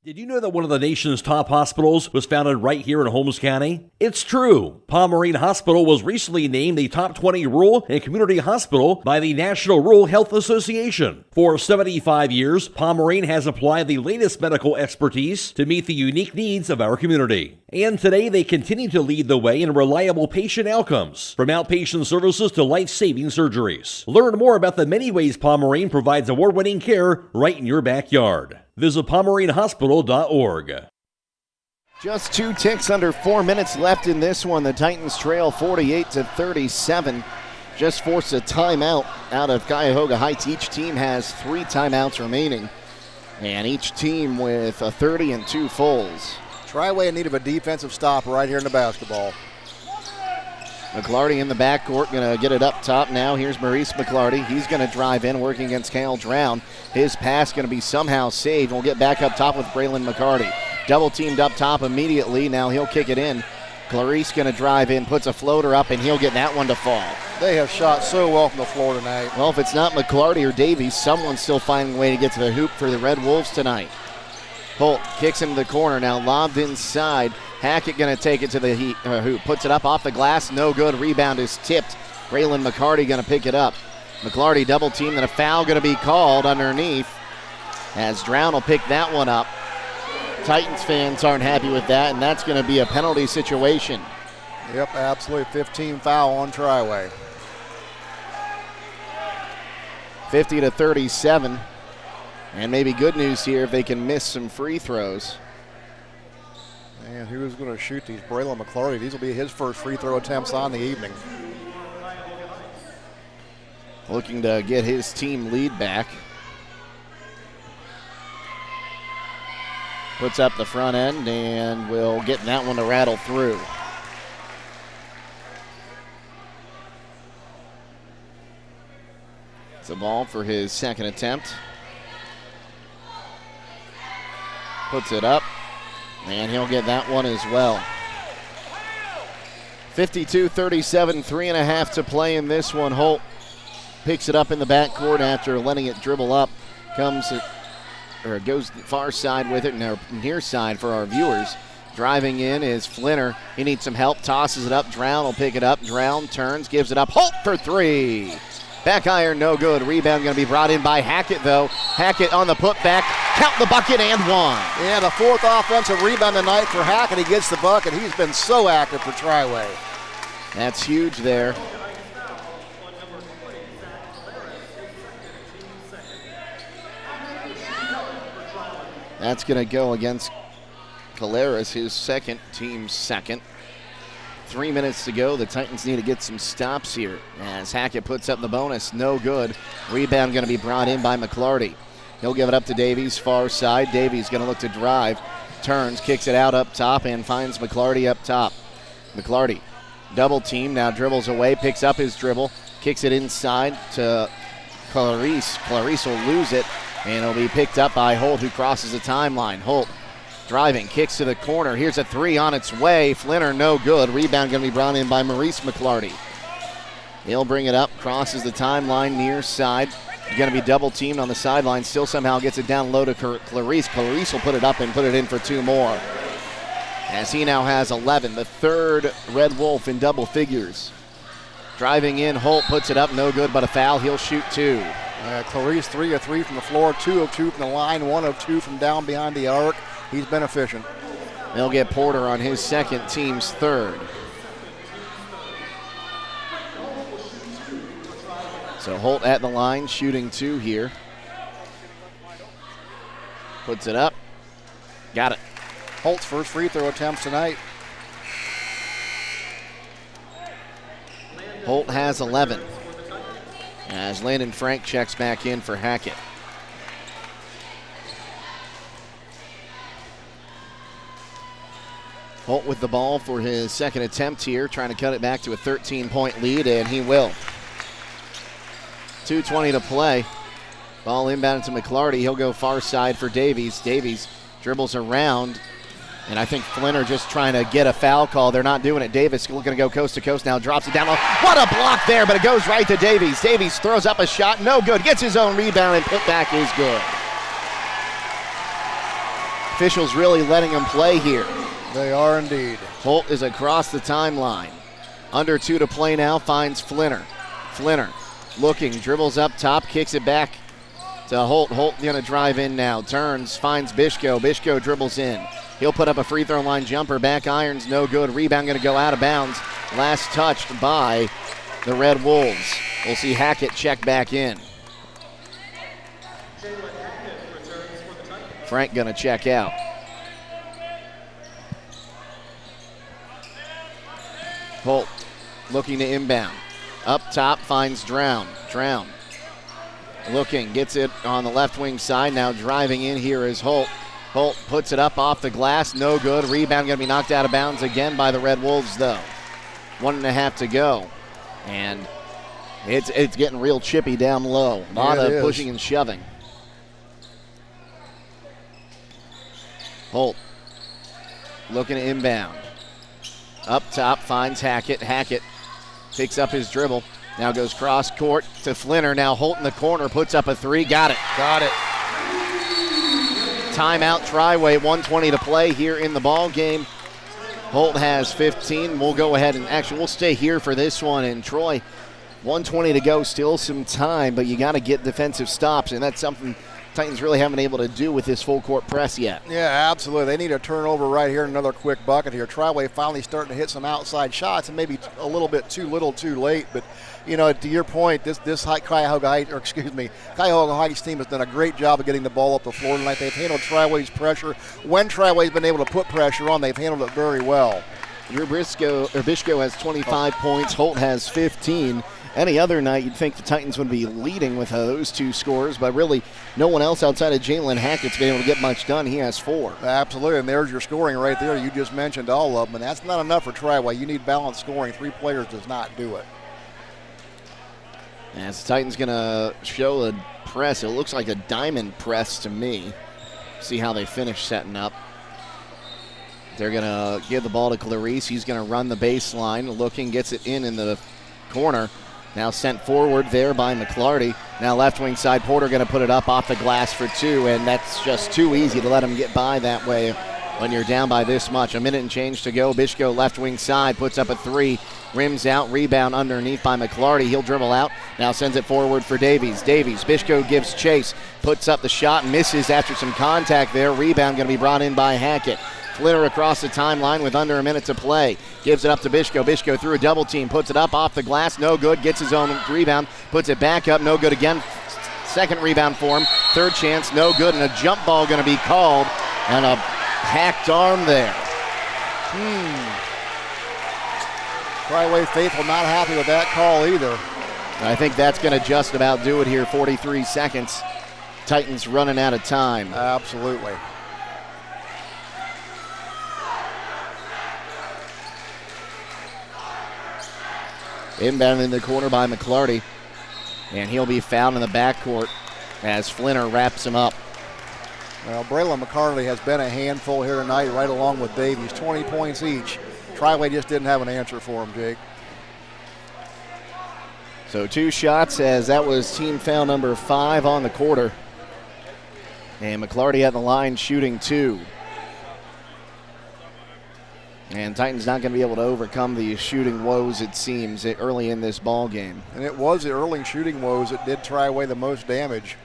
Did you know that one of the nation's top hospitals was founded right here in Holmes County? It's true. Pomerene Hospital was recently named the top 20 rural and community hospital by the National Rural Health Association. For 75 years, Pomerene has applied the latest medical expertise to meet the unique needs of our community. And today they continue to lead the way in reliable patient outcomes, from outpatient services to life-saving surgeries. Learn more about the many ways Pomerene provides award-winning care right in your backyard. Visit PomereneHospital.org. Just 2 ticks under 4 minutes left in this one. The Titans trail 48-37. just forced a timeout out of Cuyahoga Heights. Each team has 3 timeouts remaining, and each team with a 30 and 2 fulls. Triway in need of a defensive stop right here in the basketball. McClarty in the backcourt, going to get it up top now. Here's Maurice McClarty. He's going to drive in, working against Kyle Drown. His pass going to be somehow saved. We'll get back up top with Braylon McCarty. Double teamed up top immediately. Now he'll kick it in. Clarice going to drive in, puts a floater up, and he'll get that one to fall. They have shot so well from the floor tonight. Well, if it's not McClarty or Davies, someone's still finding a way to get to the hoop for the Red Wolves tonight. Holt kicks into the corner, now lobbed inside. Hackett going to take it to the hoop, puts it up off the glass, no good. Rebound is tipped. Braylon McCarty going to pick it up. McClarty double teamed, and a foul going to be called underneath as Drown will pick that one up. Titans fans aren't happy with that, and that's going to be a penalty situation. Yep, absolutely. 15 foul on Triway. 50-37. And maybe good news here if they can miss some free throws. And who's going to shoot these? Braylon McClarty. These will be his first free throw attempts on the evening. Looking to get his team lead back. Puts up the front end and will get that one to rattle through. It's a ball for his second attempt. Puts it up, and he'll get that one as well. 52-37, 3.5 to play in this one. Holt picks it up in the backcourt after letting it dribble up. Goes far side with it, and near side for our viewers. Driving in is Flinner. He needs some help, tosses it up. Drown will pick it up. Drown turns, gives it up. Holt for 3. Back iron, no good. Rebound going to be brought in by Hackett, though. Hackett on the putback. Count the bucket and 1. Yeah, the 4th offensive rebound tonight for Hackett. He gets the bucket. He's been so active for Triway. That's huge there. That's going to go against Caleras, his team's second. 3 minutes to go. The Titans need to get some stops here as Hackett puts up the bonus. No good. Rebound going to be brought in by McClarty. He'll give it up to Davies, far side. Davies going to look to drive. Turns, kicks it out up top, and finds McClarty up top. McClarty, double team, now dribbles away, picks up his dribble, kicks it inside to Clarice. Clarice will lose it, and it'll be picked up by Holt, who crosses the timeline. Holt driving, kicks to the corner. Here's a 3 on its way. Flinner, no good. Rebound going to be brought in by Maurice McClarty. He'll bring it up, crosses the timeline, near side. Going to be double teamed on the sideline. Still somehow gets it down low to Clarice. Clarice will put it up and put it in for 2 more. As he now has 11, the third Red Wolf in double figures. Driving in, Holt puts it up, no good, but a foul. He'll shoot 2. Clarice 3 of 3 from the floor, 2 of 2 from the line, 1 of 2 from down behind the arc. He's been efficient. They'll get Porter on his second, team's third. So Holt at the line, shooting 2 here. Puts it up. Got it. Holt's first free throw attempts tonight. Holt has 11. As Landon Frank checks back in for Hackett. Holt with the ball for his second attempt here, trying to cut it back to a 13-point lead, and he will. 2:20 to play. Ball inbound to McClarty. He'll go far side for Davies. Davies dribbles around, and I think Flinner just trying to get a foul call. They're not doing it. Davis looking to go coast to coast now, drops it down. What a block there, but it goes right to Davies. Davies throws up a shot, no good. Gets his own rebound, and putback is good. Officials really letting him play here. They are indeed. Holt is across the timeline. Under 2 to play now, finds Flinner. Flinner looking, dribbles up top, kicks it back to Holt. Holt going to drive in now. Turns, finds Bishko. Bishko dribbles in. He'll put up a free throw line jumper. Back irons, no good. Rebound going to go out of bounds. Last touched by the Red Wolves. We'll see Hackett check back in. Frank going to check out. Holt looking to inbound. Up top finds Drown. Drown looking, gets it on the left wing side. Now driving in here is Holt. Holt puts it up off the glass. No good. Rebound going to be knocked out of bounds again by the Red Wolves, though. 1.5 to go. And it's getting real chippy down low. A lot of pushing and shoving. Holt looking to inbound. Up top finds Hackett. Hackett picks up his dribble. Now goes cross court to Flinner. Now Holt in the corner puts up a three. Got it. Got it. Timeout, Triway. 1:20 to play here in the ball game. Holt has 15. We'll go ahead and we'll stay here for this one. And Troy, 1:20 to go, still some time, but you got to get defensive stops, and that's something Titans really haven't been able to do with this full court press yet. Yeah, absolutely. They need a turnover right here, another quick bucket here. Triway finally starting to hit some outside shots, and maybe a little bit too little too late, but you know, to your point, Cuyahoga Heights team has done a great job of getting the ball up the floor tonight. They've handled Triway's pressure. When Triway's been able to put pressure on, they've handled it very well. Drew Bishko has 25 points. Holt has 15. Any other night, you'd think the Titans would be leading with those two scores, but really no one else outside of Jalen Hackett's been able to get much done. He has 4. Absolutely, and there's your scoring right there. You just mentioned all of them, and that's not enough for Triway. You need balanced scoring. 3 players does not do it. As the Titans going to show a press, it looks like a diamond press to me. See how they finish setting up. They're going to give the ball to Clarice. He's going to run the baseline, looking, gets it in the corner. Now sent forward there by McClarty. Now left wing side, Porter going to put it up off the glass for 2, and that's just too easy to let him get by that way when you're down by this much. A minute and change to go. Bishko left wing side puts up a 3, rims out, rebound underneath by McClarty. He'll dribble out, now sends it forward for Davies. Bishko gives chase, puts up the shot, misses after some contact there. Rebound going to be brought in by Hackett. Flitter across the timeline with under a minute to play. Gives it up to Bishko. Bishko through a double team. Puts it up off the glass. No good. Gets his own rebound. Puts it back up. No good again. Second rebound for him. Third chance. No good. And a jump ball going to be called. And a hacked arm there. Triway faithful not happy with that call either. I think that's going to just about do it here. 43 seconds. Titans running out of time. Absolutely. Inbound in the corner by McClarty. And he'll be fouled in the backcourt as Flinner wraps him up. Well, Braylon McCarty has been a handful here tonight, right along with Davies. 20 points each. Triway just didn't have an answer for him, Jake. So 2 shots, as that was team foul number 5 on the quarter. And McClarty at the line shooting 2. And Titans not going to be able to overcome the shooting woes, it seems, early in this ball game. And it was the early shooting woes that did Triway the most damage.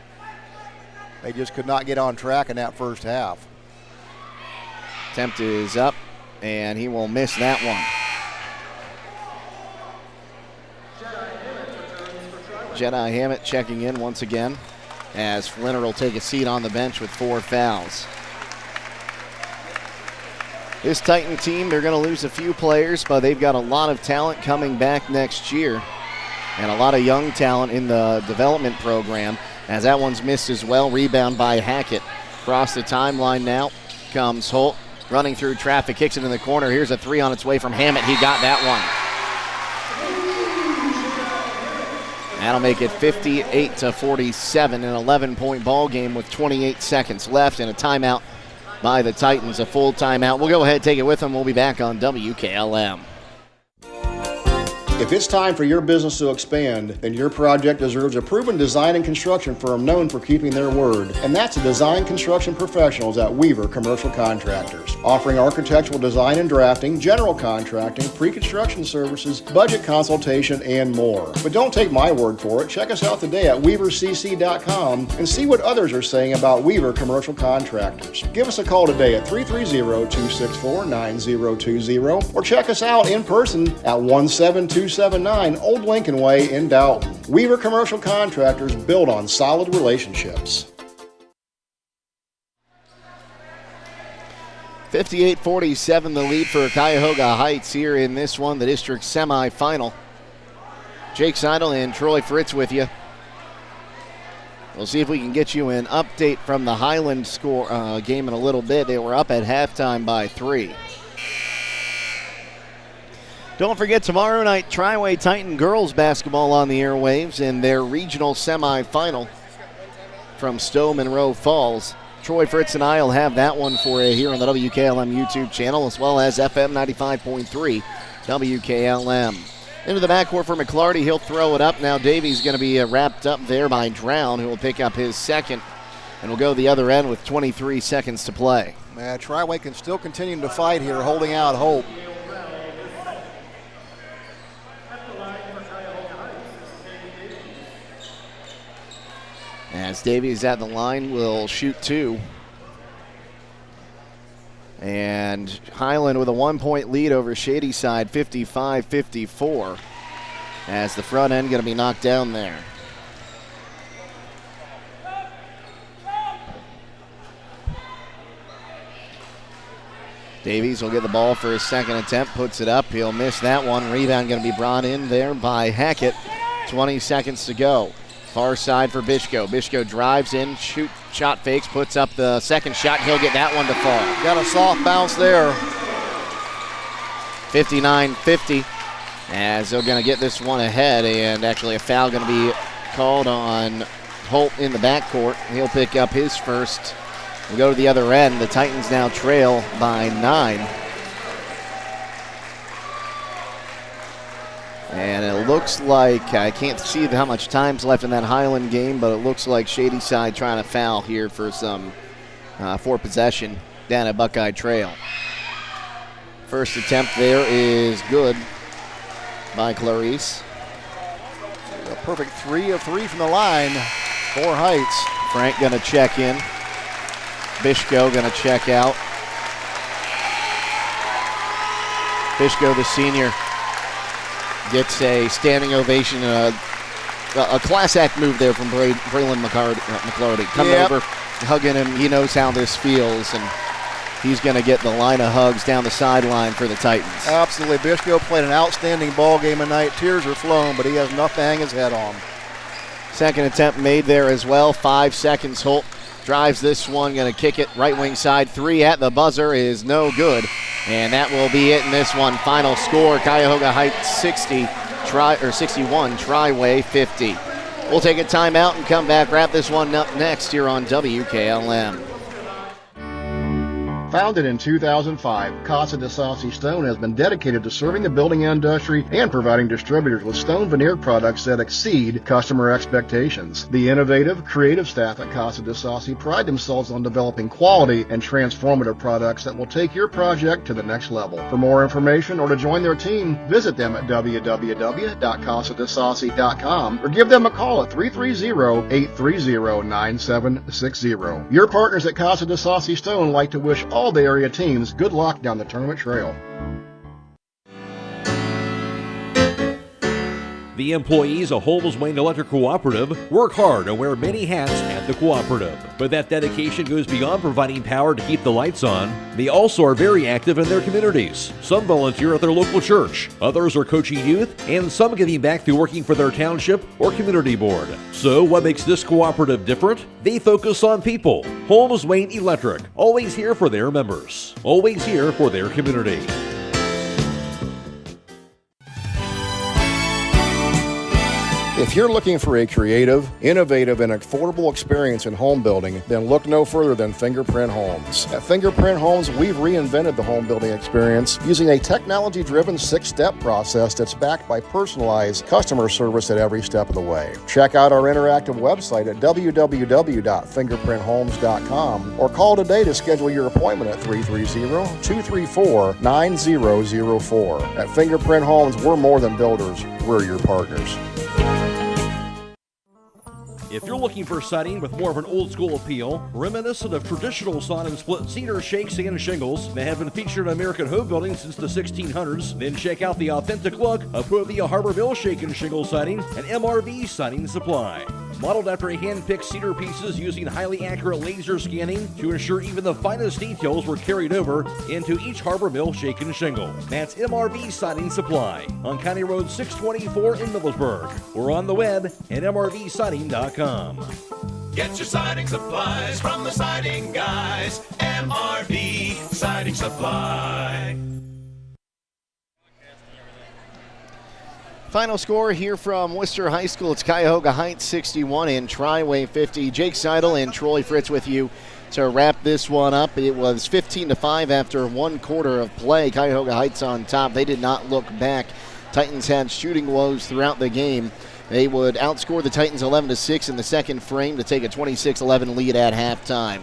They just could not get on track in that first half. Attempt is up, and he will miss that one. Jedi Hammett checking in once again, as Flinner will take a seat on the bench with 4 fouls. This Titan team, they're going to lose a few players, but they've got a lot of talent coming back next year and a lot of young talent in the development program, as that one's missed as well. Rebound by Hackett. Across the timeline now comes Holt, running through traffic, kicks it in the corner. Here's a 3 on its way from Hammett. He got that one. That'll make it 58-47, an 11-point ball game with 28 seconds left and a timeout by the Titans, a full timeout. We'll go ahead and take it with them. We'll be back on WKLM. If it's time for your business to expand, then your project deserves a proven design and construction firm known for keeping their word. And that's the Design Construction Professionals at Weaver Commercial Contractors, offering architectural design and drafting, general contracting, pre-construction services, budget consultation, and more. But don't take my word for it. Check us out today at weavercc.com and see what others are saying about Weaver Commercial Contractors. Give us a call today at 330-264-9020 or check us out in person at 17279 Old Lincoln Way in Dalton. Weaver Commercial Contractors, build on solid relationships. 58-47 the lead for Cuyahoga Heights here in this one, the district semifinal. Jake Seidel and Troy Fritz with you. We'll see if we can get you an update from the Highland score game in a little bit. They were up at halftime by 3. Don't forget, tomorrow night, Triway Titan girls basketball on the airwaves in their regional semifinal from Stowe Monroe Falls. Troy Fritz and I will have that one for you here on the WKLM YouTube channel, as well as FM 95.3 WKLM. Into the backcourt for McClarty. He'll throw it up. Now Davies going to be wrapped up there by Drown, who will pick up his second. And will go the other end with 23 seconds to play. Triway can still continue to fight here, holding out hope. As Davies at the line will shoot 2. And Highland with a 1-point lead over Shadyside, 55-54. As the front end going to be knocked down there. Davies will get the ball for his second attempt, puts it up. He'll miss that one. Rebound going to be brought in there by Hackett. 20 seconds to go. Far side for Bishko. Bishko drives in, shot fakes, puts up the second shot. He'll get that one to fall. Got a soft bounce there. 59-50 as they're going to get this one ahead, and actually a foul going to be called on Holt in the backcourt. He'll pick up his first. We'll go to the other end. The Titans now trail by 9. And it looks like, I can't see how much time's left in that Highland game, but it looks like Shadyside trying to foul here for some, for possession down at Buckeye Trail. First attempt there is good by Clarice. A perfect 3 of 3 from the line for Heights. Frank gonna check in. Bishko gonna check out. Bishko, the senior, gets a standing ovation, a class act move there from Braylon McClarty. Coming over, hugging him. He knows how this feels, and he's going to get the line of hugs down the sideline for the Titans. Absolutely. Bishko played an outstanding ball game tonight. Tears are flowing, but he has enough to hang his head on. Second attempt made there as well. 5 seconds. Holt drives this one, going to kick it right wing side. 3 at the buzzer is no good. And that will be it in this one. Final score, Cuyahoga Heights 61, Triway 50. We'll take a timeout and come back, wrap this one up next here on WKLM. Founded in 2005, Casa de Saucy Stone has been dedicated to serving the building industry and providing distributors with stone veneer products that exceed customer expectations. The innovative, creative staff at Casa de Saucy pride themselves on developing quality and transformative products that will take your project to the next level. For more information or to join their team, visit them at www.casadesaucy.com or give them a call at 330-830-9760. Your partners at Casa de Saucy Stone like to wish all the area teams good luck down the tournament trail. The employees of Holmes Wayne Electric Cooperative work hard and wear many hats at the cooperative. But that dedication goes beyond providing power to keep the lights on. They also are very active in their communities. Some volunteer at their local church, others are coaching youth, and some giving back through working for their township or community board. So what makes this cooperative different? They focus on people. Holmes Wayne Electric, always here for their members, always here for their community. If you're looking for a creative, innovative, and affordable experience in home building, then look no further than Fingerprint Homes. At Fingerprint Homes, we've reinvented the home building experience using a technology-driven 6-step process that's backed by personalized customer service at every step of the way. Check out our interactive website at www.fingerprinthomes.com or call today to schedule your appointment at 330-234-9004. At Fingerprint Homes, we're more than builders, we're your partners. If you're looking for siding with more of an old school appeal, reminiscent of traditional sawn and split cedar shakes and shingles that have been featured in American home building since the 1600s, then check out the authentic look of Provia Harborville Shake and Shingle Siding and MRV Siding Supply. Modeled after hand-picked cedar pieces using highly accurate laser scanning to ensure even the finest details were carried over into each Harbor Mill shaken shingle. That's MRV Siding Supply on County Road 624 in Middlesburg, or on the web at mrvsiding.com. Get your siding supplies from the siding guys. MRV Siding Supply. Final score here from Wooster High School. It's Cuyahoga Heights 61 and Triway 50. Jake Seidel and Troy Fritz with you to wrap this one up. It was 15-5 after one quarter of play. Cuyahoga Heights on top. They did not look back. Titans had shooting woes throughout the game. They would outscore the Titans 11-6 in the second frame to take a 26-11 lead at halftime.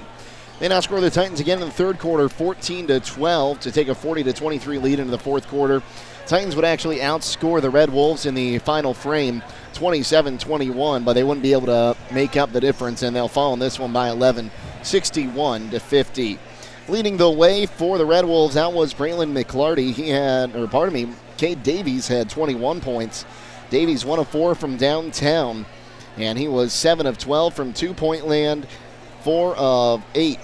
They now score the Titans again in the third quarter, 14-12 to take a 40-23 lead into the fourth quarter. Titans would actually outscore the Red Wolves in the final frame, 27-21, but they wouldn't be able to make up the difference, and they'll fall in this one by 11, 61-50. Leading the way for the Red Wolves, that was Braylon McClarty. Cade Davies had 21 points. Davies 1 of 4 from downtown, and he was 7 of 12 from two-point land, 4 of 8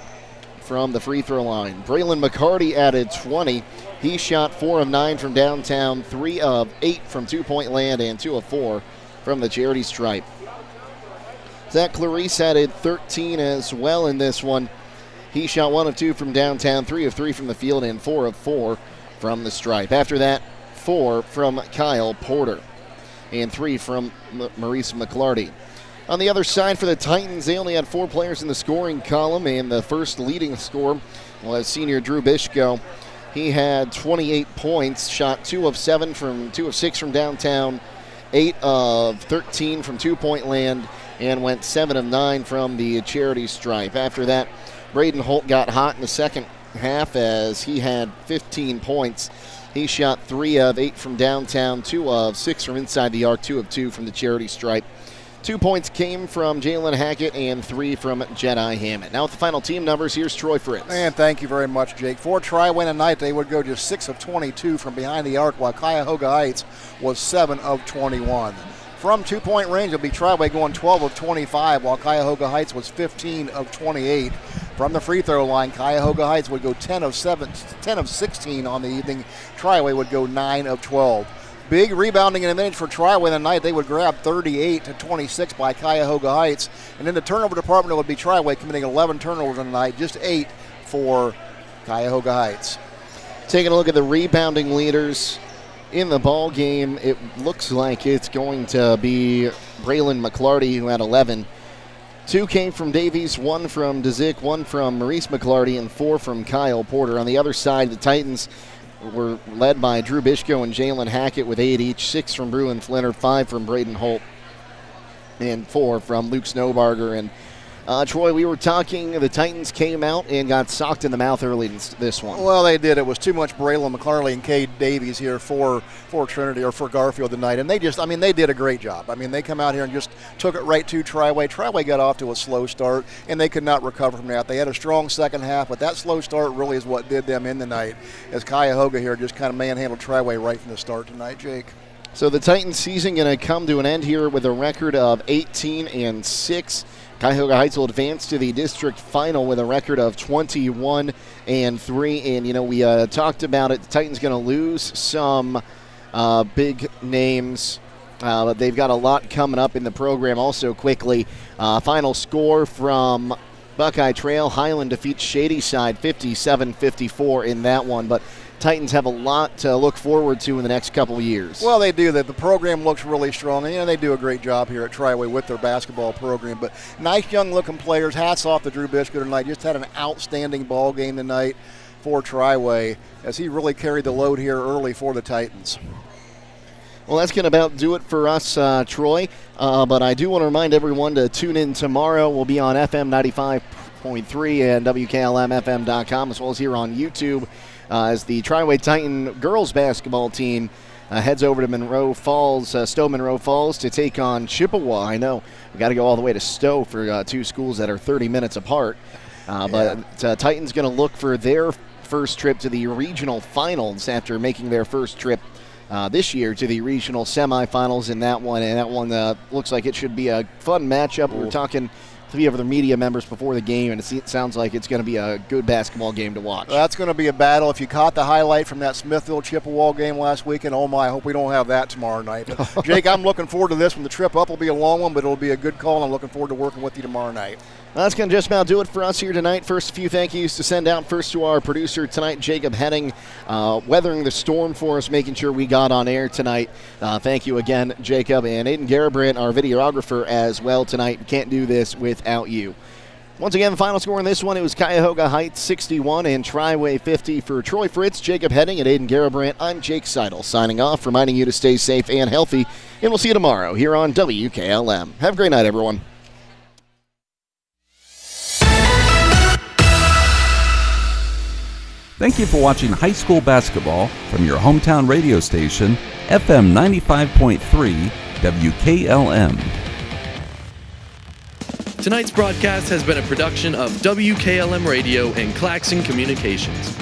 from the free throw line. Braylon McCarty added 20. He shot 4 of 9 from downtown, 3 of 8 from two-point land, and 2 of 4 from the charity stripe. Zach Clarice added 13 as well in this one. He shot 1 of 2 from downtown, 3 of 3 from the field, and 4 of 4 from the stripe. After that, 4 from Kyle Porter and 3 from Maurice McClarty. On the other side for the Titans, they only had 4 players in the scoring column, and the first leading scorer was senior Drew Bishko. He had 28 points, shot 2 of 6 from downtown, 8 of 13 from two-point land, and went 7 of 9 from the charity stripe. After that, Braden Holt got hot in the second half as he had 15 points. He shot 3 of 8 from downtown, 2 of 6 from inside the arc, 2 of 2 from the charity stripe. 2 points came from Jalen Hackett and 3 from Jedi Hammond. Now with the final team numbers, here's Troy Fritz. And thank you very much, Jake. For Triway tonight, they would go just 6 of 22 from behind the arc, while Cuyahoga Heights was 7 of 21. From two-point range, it'll be Triway going 12 of 25, while Cuyahoga Heights was 15 of 28. From the free throw line, Cuyahoga Heights would go 10 of 16 on the evening. Triway would go 9 of 12. Big rebounding in a minute for Triway tonight. They would grab 38 to 26 by Cuyahoga Heights. And in the turnover department, it would be Triway committing 11 turnovers tonight, just 8 for Cuyahoga Heights. Taking a look at the rebounding leaders in the ball game, it looks like it's going to be Braylon McClarty, who had 11. 2 came from Davies, 1 from DeZick, 1 from Maurice McClarty, and 4 from Kyle Porter. On the other side, the Titans were led by Drew Bishko and Jalen Hackett with 8 each, 6 from Bruin Flinner, 5 from Braden Holt, and 4 from Luke Snowbarger. And Troy, we were talking, the Titans came out and got socked in the mouth early in this one. Well, they did. It was too much Braylon McClarty and Cade Davies here for Trinity or for Garfield tonight. And they did a great job. They come out here and just took it right to Triway. Triway got off to a slow start, and they could not recover from that. They had a strong second half, but that slow start really is what did them in tonight, as Cuyahoga here just kind of manhandled Triway right from the start tonight, Jake. So the Titans season going to come to an end here with a record of 18-6. Cuyahoga Heights will advance to the district final with a record of 21-3. And, we talked about it. The Titans going to lose some big names, but they've got a lot coming up in the program also quickly. Final score from Buckeye Trail. Highland defeats Shadyside 57-54 in that one. But Titans have a lot to look forward to in the next couple of years. Well, they do. The program looks really strong, and they do a great job here at Triway with their basketball program. But nice young-looking players. Hats off to Drew Bishko tonight. Just had an outstanding ball game tonight for Triway, as he really carried the load here early for the Titans. Well, that's going to about do it for us, Troy. But I do want to remind everyone to tune in tomorrow. We'll be on FM 95.3 and WKLM-FM.com, as well as here on YouTube, as the Triway Titan girls basketball team heads over to Stowe Monroe Falls to take on Chippewa. I know we got to go all the way to Stowe for 2 schools that are 30 minutes apart. But Titans going to look for their first trip to the regional finals after making their first trip this year to the regional semifinals in that one, and that one looks like it should be a fun matchup. We were talking to the other media members before the game, and it sounds like it's going to be a good basketball game to watch. That's going to be a battle. If you caught the highlight from that Smithville-Chippewa game last weekend, oh my, I hope we don't have that tomorrow night. But Jake, I'm looking forward to this one. The trip up will be a long one, but it'll be a good call, and I'm looking forward to working with you tomorrow night. Well, that's going to just about do it for us here tonight. First, a few thank yous to send out. First to our producer tonight, Jacob Henning, weathering the storm for us, making sure we got on air tonight. Thank you again, Jacob. And Aidan Garabrandt, our videographer, as well tonight. We can't do this without you. Once again, the final score in this one, it was Cuyahoga Heights 61 and Triway 50. For Troy Fritz, Jacob Henning, and Aidan Garabrandt, I'm Jake Seidel, signing off, reminding you to stay safe and healthy. And we'll see you tomorrow here on WKLM. Have a great night, everyone. Thank you for watching high school basketball from your hometown radio station, FM 95.3 WKLM. Tonight's broadcast has been a production of WKLM Radio and Claxon Communications.